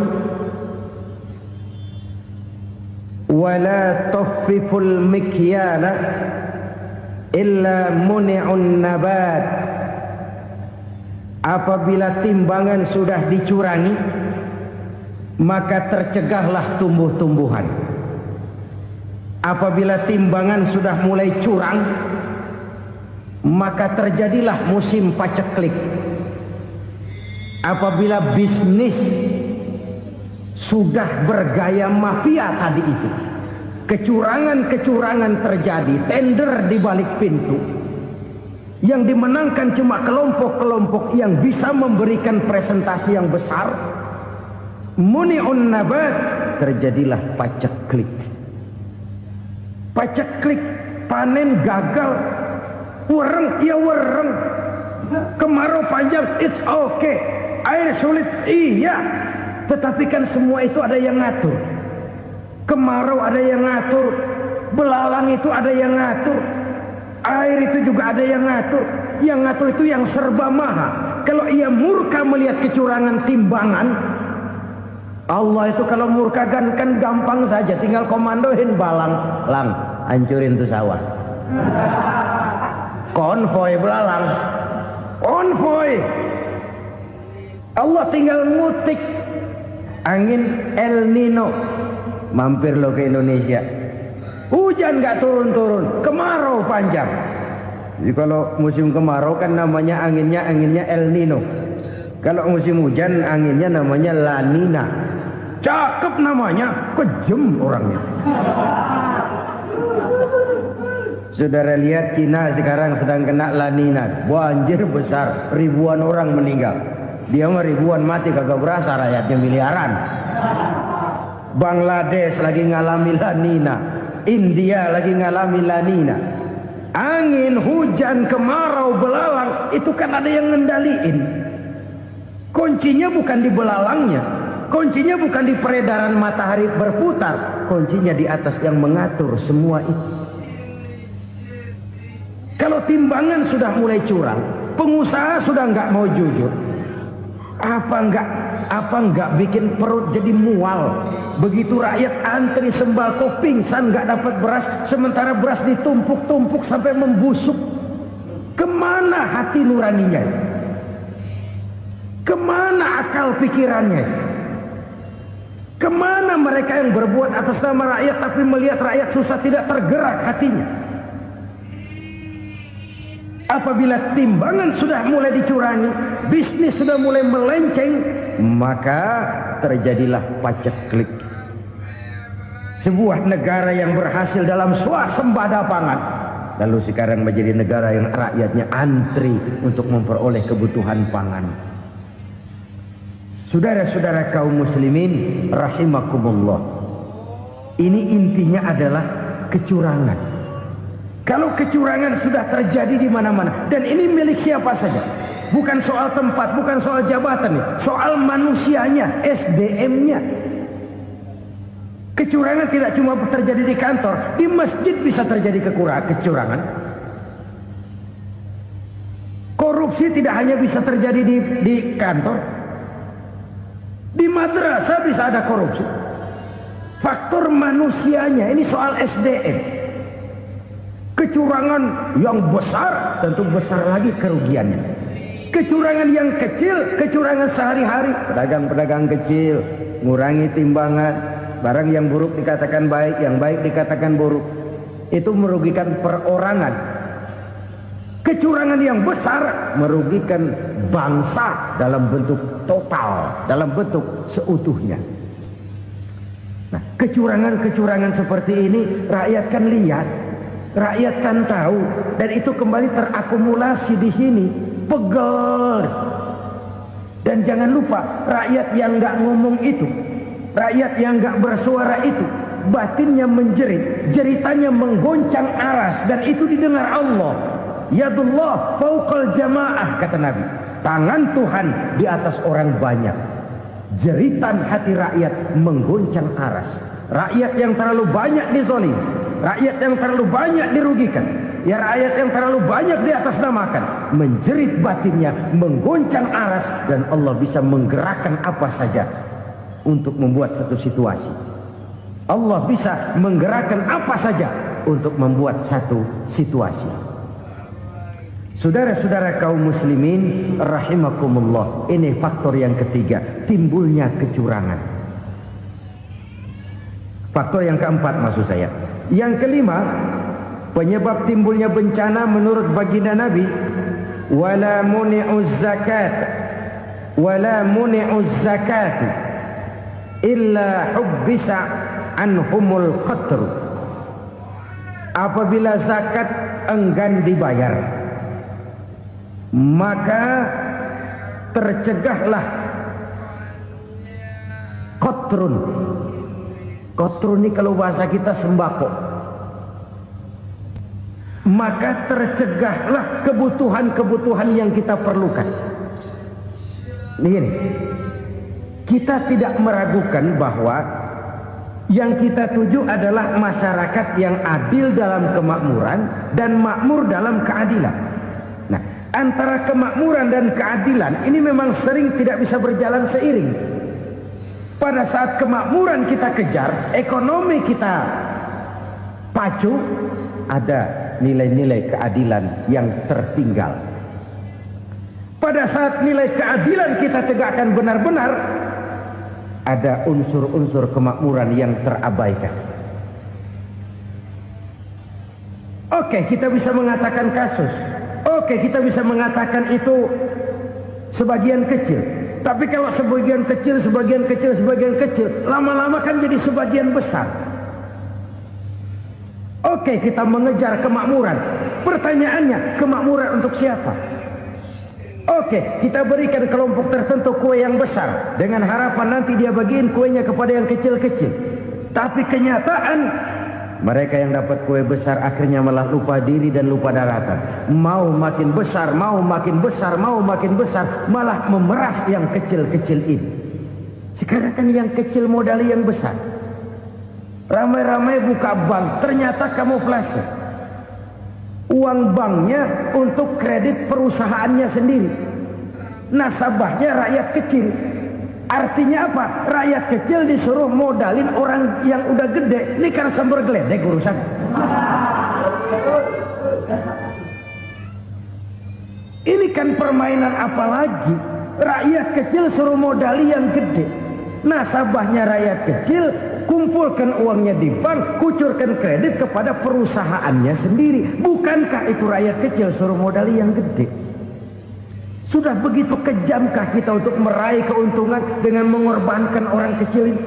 wala tuffiful mikyala illa muni'un nabat. Apabila timbangan sudah dicurangi, maka tercegahlah tumbuh-tumbuhan. Apabila timbangan sudah mulai curang, maka terjadilah musim paceklik. Apabila bisnis sudah bergaya mafia tadi itu, kecurangan-kecurangan terjadi, tender di balik pintu, yang dimenangkan cuma kelompok-kelompok yang bisa memberikan presentasi yang besar, muni'un nabat, terjadilah paceklik. Paceklik, panen gagal, wereng ya wereng, kemarau panjang it's okay, air sulit iya, tetapi kan semua itu ada yang ngatur. Kemarau ada yang ngatur, belalang itu ada yang ngatur, air itu juga ada yang ngatur. Yang ngatur itu yang serba maha. Kalau ia murka melihat kecurangan timbangan, Allah itu kalau murka kan gampang saja, tinggal komandoin balang, lang, hancurin tuh sawah. Konvoy belalang, konvoy. Allah tinggal ngutik. Angin El Nino, mampir lo ke Indonesia. Hujan gak turun-turun, kemarau panjang. Jadi kalau musim kemarau kan namanya anginnya El Nino. Kalau musim hujan anginnya namanya La Nina. Cakep namanya, kejem orangnya. Saudara lihat Cina sekarang sedang kena La Nina, banjir besar, ribuan orang meninggal. Dia mah ribuan mati kagak berasa, rakyatnya miliaran. Bangladesh lagi ngalami La Nina, India lagi ngalami La Nina. Angin, hujan, kemarau, belalang itu kan ada yang ngendaliin. Kuncinya bukan di belalangnya, kuncinya bukan di peredaran matahari berputar, kuncinya di atas yang mengatur semua itu. Kalau timbangan sudah mulai curang, pengusaha sudah nggak mau jujur, apa enggak bikin perut jadi mual. Begitu rakyat antri sembako pingsan nggak dapat beras, sementara beras ditumpuk-tumpuk sampai membusuk. Kemana hati nuraninya? Kemana akal pikirannya? Kemana mereka yang berbuat atas nama rakyat tapi melihat rakyat susah tidak tergerak hatinya? Apabila timbangan sudah mulai dicurangi, bisnis sudah mulai melenceng, maka terjadilah paceklik. Sebuah negara yang berhasil dalam swasembada pangan, lalu sekarang menjadi negara yang rakyatnya antri untuk memperoleh kebutuhan pangan. Saudara-saudara kaum muslimin rahimakumullah, ini intinya adalah kecurangan. Kalau kecurangan sudah terjadi di mana-mana, dan ini milik siapa saja, bukan soal tempat, bukan soal jabatan, soal manusianya, SDM-nya. Kecurangan tidak cuma terjadi di kantor, di masjid bisa terjadi kecurangan. Korupsi tidak hanya bisa terjadi di kantor, di madrasah bisa ada korupsi. Faktor manusianya, ini soal SDM. Kecurangan yang besar tentu besar lagi kerugiannya. Kecurangan yang kecil, kecurangan sehari-hari, pedagang-pedagang kecil ngurangi timbangan, barang yang buruk dikatakan baik, yang baik dikatakan buruk, itu merugikan perorangan. Kecurangan yang besar merugikan bangsa dalam bentuk total, dalam bentuk seutuhnya. Nah, kecurangan-kecurangan seperti ini rakyat kan lihat, rakyat kan tahu, dan itu kembali terakumulasi di sini, pegel. Dan jangan lupa, rakyat yang nggak ngomong itu, rakyat yang nggak bersuara itu, batinnya menjerit, jeritannya menggoncang aras, dan itu didengar Allah. Yadullah fauqal jamaah, kata Nabi, tangan Tuhan di atas orang banyak. Jeritan hati rakyat menggoncang aras. Rakyat yang terlalu banyak dizolim, rakyat yang terlalu banyak dirugikan, ya rakyat yang terlalu banyak di atas namakan, menjerit batinnya, menggoncang aras, dan Allah bisa menggerakkan apa saja untuk membuat satu situasi. Allah bisa menggerakkan apa saja untuk membuat satu situasi. Saudara-saudara kaum muslimin rahimakumullah, ini faktor yang ketiga, timbulnya kecurangan. Faktor yang keempat maksud saya. Yang kelima, penyebab timbulnya bencana menurut baginda Nabi, wala muni'uz zakat wala muni'uz zakat illa hubbisa anhumul qatr. Apabila zakat enggan dibayar, maka tercegahlah qatrun. Qatrun ini kalau bahasa kita sembako. Maka tercegahlah kebutuhan-kebutuhan yang kita perlukan. Ini, kita tidak meragukan bahwa yang kita tuju adalah masyarakat yang adil dalam kemakmuran dan makmur dalam keadilan. Nah, antara kemakmuran dan keadilan ini memang sering tidak bisa berjalan seiring. Pada saat kemakmuran kita kejar, ekonomi kita pacu, ada nilai-nilai keadilan yang tertinggal. Pada saat nilai keadilan kita tegakkan benar-benar, ada unsur-unsur kemakmuran yang terabaikan. Oke, kita bisa mengatakan kasus. Oke, kita bisa mengatakan itu sebagian kecil. Tapi kalau sebagian kecil, lama-lama kan jadi sebagian besar. Oke, kita mengejar kemakmuran. Pertanyaannya, kemakmuran untuk siapa? Oke, kita berikan kelompok tertentu kue yang besar dengan harapan nanti dia bagiin kuenya kepada yang kecil-kecil. Tapi kenyataan, mereka yang dapat kue besar akhirnya malah lupa diri dan lupa daratan. Mau makin besar, malah memeras yang kecil-kecil ini. Sekarang kan yang kecil modali yang besar. Ramai-ramai buka bank, ternyata kamuflase. Uang banknya untuk kredit perusahaannya sendiri. Nasabahnya rakyat kecil. Artinya apa? Rakyat kecil disuruh modalin orang yang udah gede. Ini kan sumber geledek urusan. Ini kan permainan apa lagi? Rakyat kecil suruh modali yang gede. Nasabahnya rakyat kecil, kumpulkan uangnya di bank, kucurkan kredit kepada perusahaannya sendiri. Bukankah itu rakyat kecil suruh modali yang gede? Sudah begitu kejamkah kita untuk meraih keuntungan dengan mengorbankan orang kecil ini?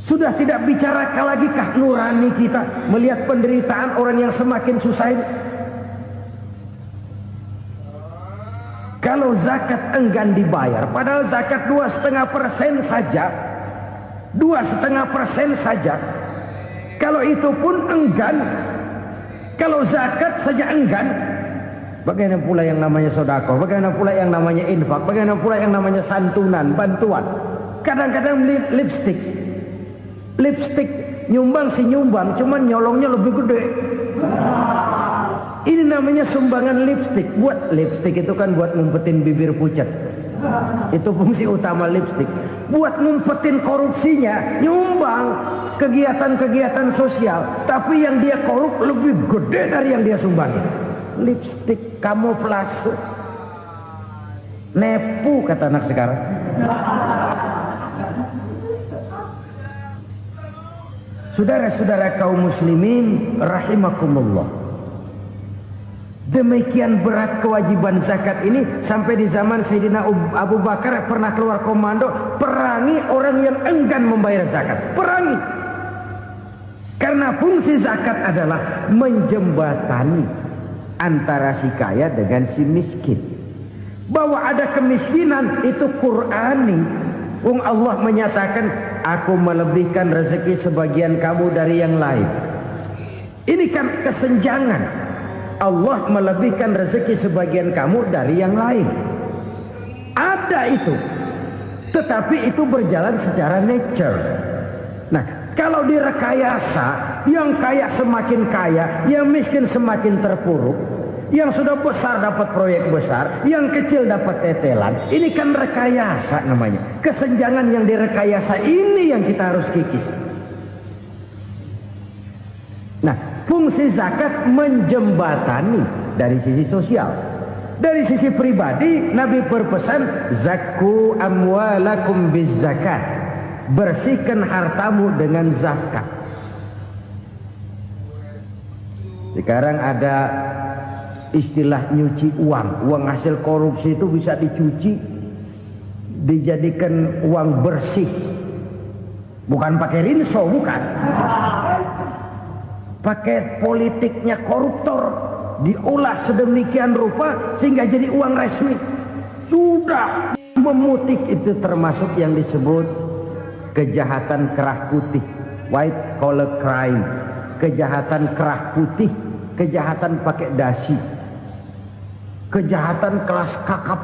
Sudah tidak bicara lagi kah nurani kita melihat penderitaan orang yang semakin susah ini? Kalau zakat enggan dibayar, padahal zakat 2,5% saja, 2,5% saja. Kalau itu pun enggan, kalau zakat saja enggan, bagaimana pula yang namanya sedekah, bagaimana pula yang namanya infak, bagaimana pula yang namanya santunan, bantuan. Kadang-kadang lipstick nyumbang si nyumbang, cuman nyolongnya lebih gede. Ini namanya sumbangan lipstick. Buat lipstick itu kan buat ngumpetin bibir pucat. Itu fungsi utama lipstick. Buat ngumpetin korupsinya, nyumbang kegiatan-kegiatan sosial. Tapi yang dia korup lebih gede dari yang dia sumbangin. Lipstick kamuflase. Nepu kata anak sekarang. Saudara-saudara kaum muslimin rahimakumullah. Demikian berat kewajiban zakat ini sampai di zaman Sayyidina Abu Bakar pernah keluar komando perangi orang yang enggan membayar zakat. Perangi. Karena fungsi zakat adalah menjembatani antara si kaya dengan si miskin. Bahwa ada kemiskinan itu Qur'ani. Allah menyatakan, aku melebihkan rezeki sebagian kamu dari yang lain. Ini kan kesenjangan. Allah melebihkan rezeki sebagian kamu dari yang lain. Ada itu. Tetapi itu berjalan secara nature. Nah, Kalau direkayasa, yang kaya semakin kaya, yang miskin semakin terpuruk, yang sudah besar dapat proyek besar, yang kecil dapat tetelan. Ini kan rekayasa namanya. Kesenjangan yang direkayasa ini yang kita harus kikis. Nah, fungsi zakat menjembatani dari sisi sosial. Dari sisi pribadi, Nabi berpesan, zakku amwalakum biz zakat. Bersihkan hartamu dengan zakat. Sekarang ada istilah nyuci uang. Uang hasil korupsi itu bisa dicuci, dijadikan uang bersih. Bukan pakai rinso, bukan. Pakai politiknya koruptor, diolah sedemikian rupa sehingga jadi uang resmi. Sudah memutik, itu termasuk yang disebut kejahatan kerah putih, white collar crime, kejahatan kerah putih, kejahatan pakai dasi, kejahatan kelas kakap.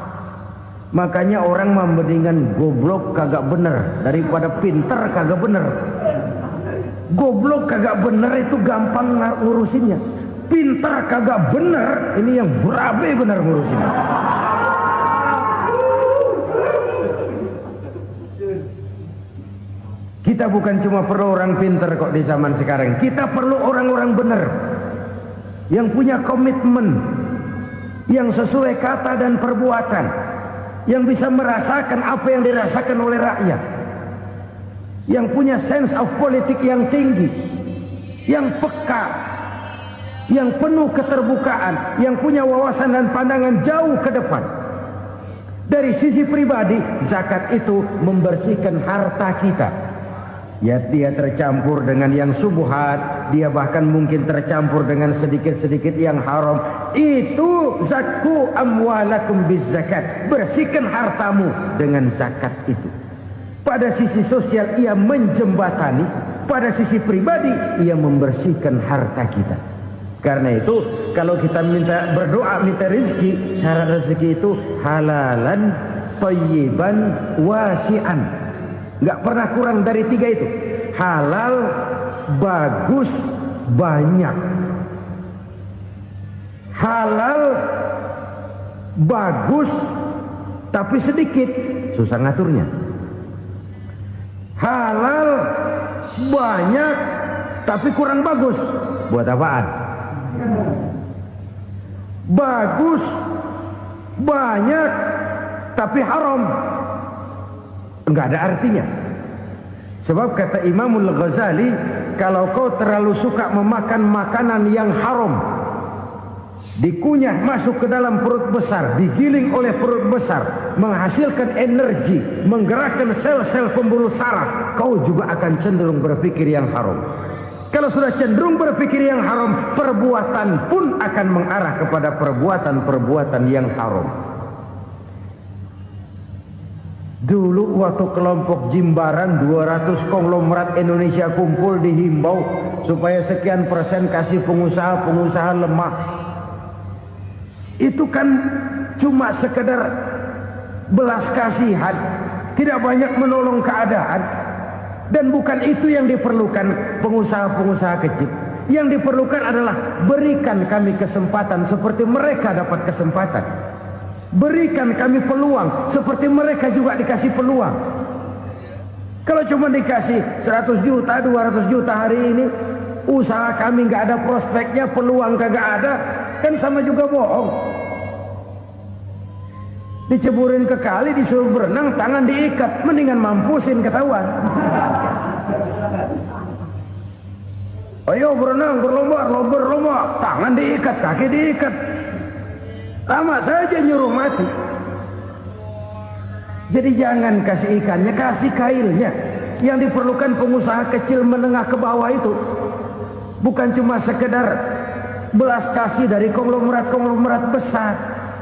Makanya orang mendingan goblok kagak bener daripada pinter kagak bener. Goblok kagak bener itu gampang ngurusinnya, pinter kagak bener ini yang berabe bener ngurusinnya. Kita bukan cuma perlu orang pinter kok di zaman sekarang. Kita perlu orang-orang benar, yang punya komitmen, yang sesuai kata dan perbuatan, yang bisa merasakan apa yang dirasakan oleh rakyat, yang punya sense of politik yang tinggi, yang peka, yang penuh keterbukaan, yang punya wawasan dan pandangan jauh ke depan. Dari sisi pribadi, zakat itu membersihkan harta kita. Ya, dia tercampur dengan yang subuhat, dia bahkan mungkin tercampur dengan sedikit-sedikit yang haram. Itu zakku amwalakum biz zakat. Bersihkan hartamu dengan zakat itu. Pada sisi sosial ia menjembatani, pada sisi pribadi ia membersihkan harta kita. Karena itu kalau kita minta berdoa minta rezeki, syarat rezeki itu halalan thayyiban wasi'an. Nggak pernah kurang dari 3 itu. Halal, bagus, banyak. Halal, bagus, tapi sedikit, susah ngaturnya. Halal, banyak, tapi kurang bagus. Buat apaan? Bagus, banyak, tapi haram. Enggak ada artinya. Sebab kata Imamul Ghazali, kalau kau terlalu suka memakan makanan yang haram, dikunyah masuk ke dalam perut besar, digiling oleh perut besar, menghasilkan energi, menggerakkan sel-sel pembuluh saraf, kau juga akan cenderung berpikir yang haram. Kalau sudah cenderung berpikir yang haram, perbuatan pun akan mengarah kepada perbuatan-perbuatan yang haram. Dulu waktu kelompok Jimbaran 200 konglomerat Indonesia kumpul dihimbau supaya sekian persen kasih pengusaha-pengusaha lemah. Itu kan cuma sekedar belas kasihan, tidak banyak menolong keadaan. Dan bukan itu yang diperlukan pengusaha-pengusaha kecil. Yang diperlukan adalah berikan kami kesempatan seperti mereka dapat kesempatan. Berikan kami peluang seperti mereka juga dikasih peluang. Kalau cuma dikasih 100 juta, 200 juta hari ini, usaha kami nggak ada prospeknya, peluang kagak ada, kan sama juga bohong. Diceburin ke kali, disuruh berenang, tangan diikat, mendingan mampusin ketahuan. Ayo berenang, berlomba, tangan diikat, kaki diikat. Lama saja nyuruh mati. Jadi jangan kasih ikannya, kasih kailnya. Yang diperlukan pengusaha kecil menengah ke bawah itu bukan cuma sekedar belas kasih dari konglomerat-konglomerat besar.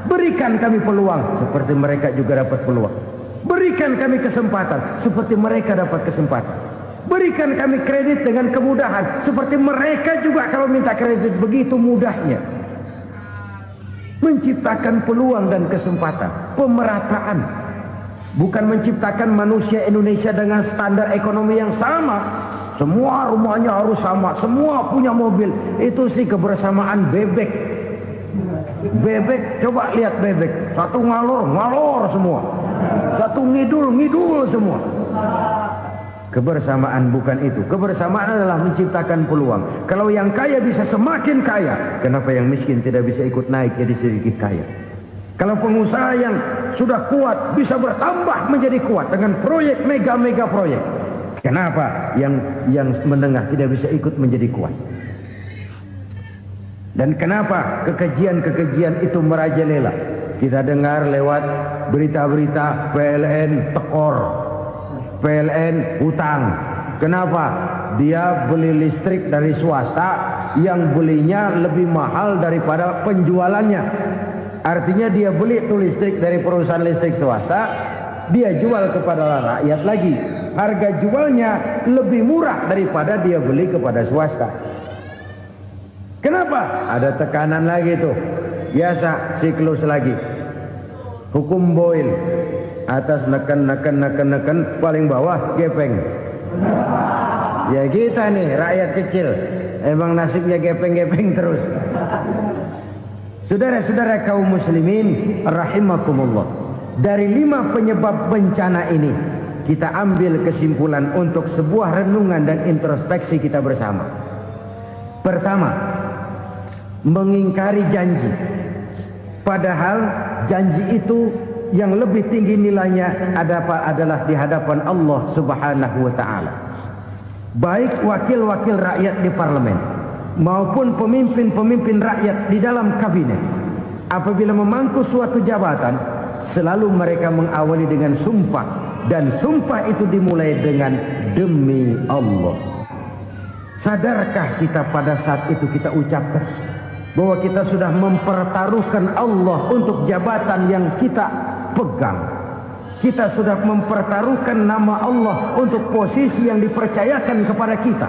Berikan kami peluang seperti mereka juga dapat peluang. Berikan kami kesempatan seperti mereka dapat kesempatan. Berikan kami kredit dengan kemudahan seperti mereka juga kalau minta kredit begitu mudahnya. Menciptakan peluang dan kesempatan, pemerataan, bukan menciptakan manusia Indonesia dengan standar ekonomi yang sama, semua rumahnya harus sama, semua punya mobil. Itu sih kebersamaan bebek. Bebek, coba lihat bebek, satu ngalor semua, satu ngidul semua. Kebersamaan bukan itu. Kebersamaan adalah menciptakan peluang. Kalau yang kaya bisa semakin kaya, kenapa yang miskin tidak bisa ikut naik jadi sedikit kaya? Kalau pengusaha yang sudah kuat bisa bertambah menjadi kuat dengan proyek mega proyek, kenapa yang menengah tidak bisa ikut menjadi kuat? Dan kenapa kekejian itu merajalela? Kita dengar lewat berita-berita PLN tekor, PLN hutang. Kenapa? Dia beli listrik dari swasta yang belinya lebih mahal daripada penjualannya. Artinya dia beli itu listrik dari perusahaan listrik swasta, dia jual kepada rakyat lagi. Harga jualnya lebih murah daripada dia beli kepada swasta. Kenapa? Ada tekanan lagi tuh. Biasa siklus lagi. Hukum Boyle. Atas neken, paling bawah gepeng. Ya kita nih rakyat kecil, emang nasibnya gepeng terus. Saudara-saudara kaum muslimin rahimakumullah, dari 5 penyebab bencana ini kita ambil kesimpulan untuk sebuah renungan dan introspeksi kita bersama. Pertama, mengingkari janji, padahal janji itu yang lebih tinggi nilainya adalah di hadapan Allah Subhanahu wa taala. Baik wakil-wakil rakyat di parlemen maupun pemimpin-pemimpin rakyat di dalam kabinet, apabila memangku suatu jabatan, selalu mereka mengawali dengan sumpah, dan sumpah itu dimulai dengan demi Allah. Sadarkah kita pada saat itu kita ucapkan bahwa kita sudah mempertaruhkan Allah untuk jabatan yang kita pegang? Kita sudah mempertaruhkan nama Allah untuk posisi yang dipercayakan kepada kita.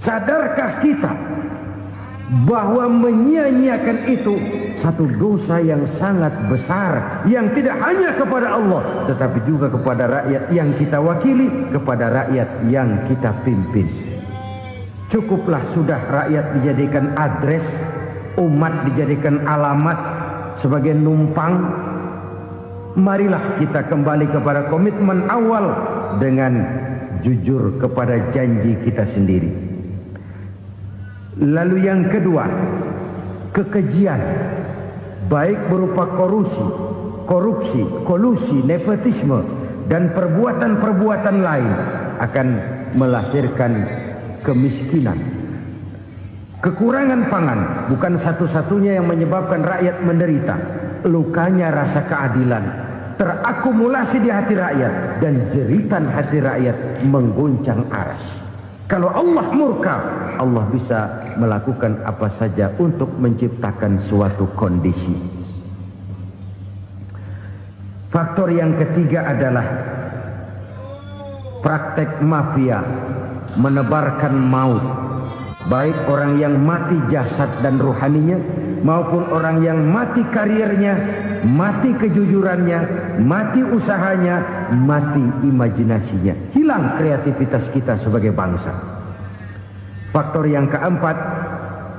Sadarkah kita bahwa menyia-nyiakan itu satu dosa yang sangat besar, yang tidak hanya kepada Allah tetapi juga kepada rakyat yang kita wakili, kepada rakyat yang kita pimpin. Cukuplah sudah rakyat dijadikan adres, umat dijadikan alamat sebagai numpang. Marilah kita kembali kepada komitmen awal dengan jujur kepada janji kita sendiri. Lalu yang kedua, kekejian, baik berupa korupsi, kolusi, nepotisme, dan perbuatan-perbuatan lain akan melahirkan kemiskinan. Kekurangan pangan bukan satu-satunya yang menyebabkan rakyat menderita. Lukanya rasa keadilan terakumulasi di hati rakyat, dan jeritan hati rakyat mengguncang aras. Kalau Allah murka, Allah bisa melakukan apa saja untuk menciptakan suatu kondisi. Faktor yang ketiga adalah praktek mafia menebarkan maut, baik orang yang mati jasad dan rohaninya maupun orang yang mati karirnya, mati kejujurannya, mati usahanya, mati imajinasinya. Hilang kreativitas kita sebagai bangsa. Faktor yang keempat,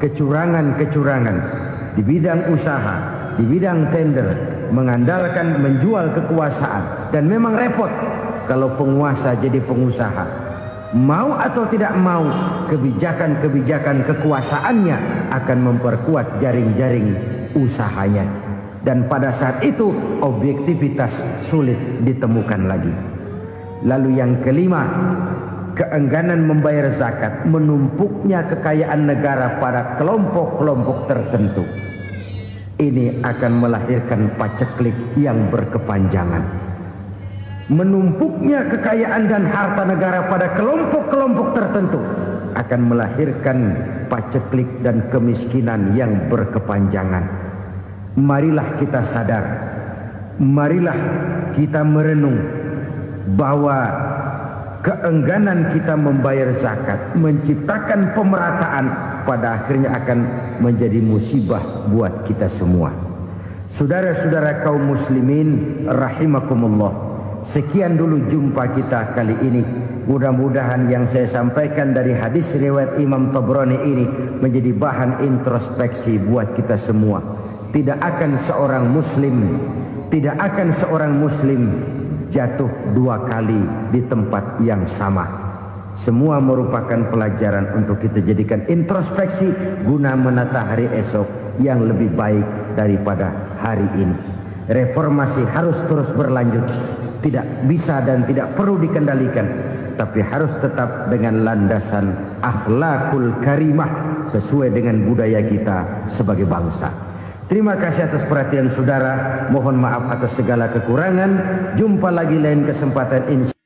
kecurangan-kecurangan di bidang usaha, di bidang tender, mengandalkan menjual kekuasaan. Dan memang repot kalau penguasa jadi pengusaha. Mau atau tidak mau, kebijakan-kebijakan kekuasaannya akan memperkuat jaring-jaring usahanya. Dan pada saat itu objektivitas sulit ditemukan lagi. Lalu yang kelima, keengganan membayar zakat, menumpuknya kekayaan negara pada kelompok-kelompok tertentu. Ini akan melahirkan paceklik yang berkepanjangan. Menumpuknya kekayaan dan harta negara pada kelompok-kelompok tertentu akan melahirkan paceklik dan kemiskinan yang berkepanjangan. Marilah kita sadar, marilah kita merenung bahwa keengganan kita membayar zakat, menciptakan pemerataan, pada akhirnya akan menjadi musibah buat kita semua. Saudara-saudara kaum muslimin rahimakumullah, Sekian dulu jumpa kita kali ini. Mudah-mudahan yang saya sampaikan dari hadis riwayat Imam Tabrani ini menjadi bahan introspeksi buat kita semua. Tidak akan seorang muslim jatuh dua kali di tempat yang sama. Semua merupakan pelajaran untuk kita jadikan introspeksi guna menata hari esok yang lebih baik daripada hari ini. Reformasi harus terus berlanjut. Tidak bisa dan tidak perlu dikendalikan, tapi harus tetap dengan landasan akhlakul karimah sesuai dengan budaya kita sebagai bangsa. Terima kasih atas perhatian saudara. Mohon maaf atas segala kekurangan. Jumpa lagi lain kesempatan insya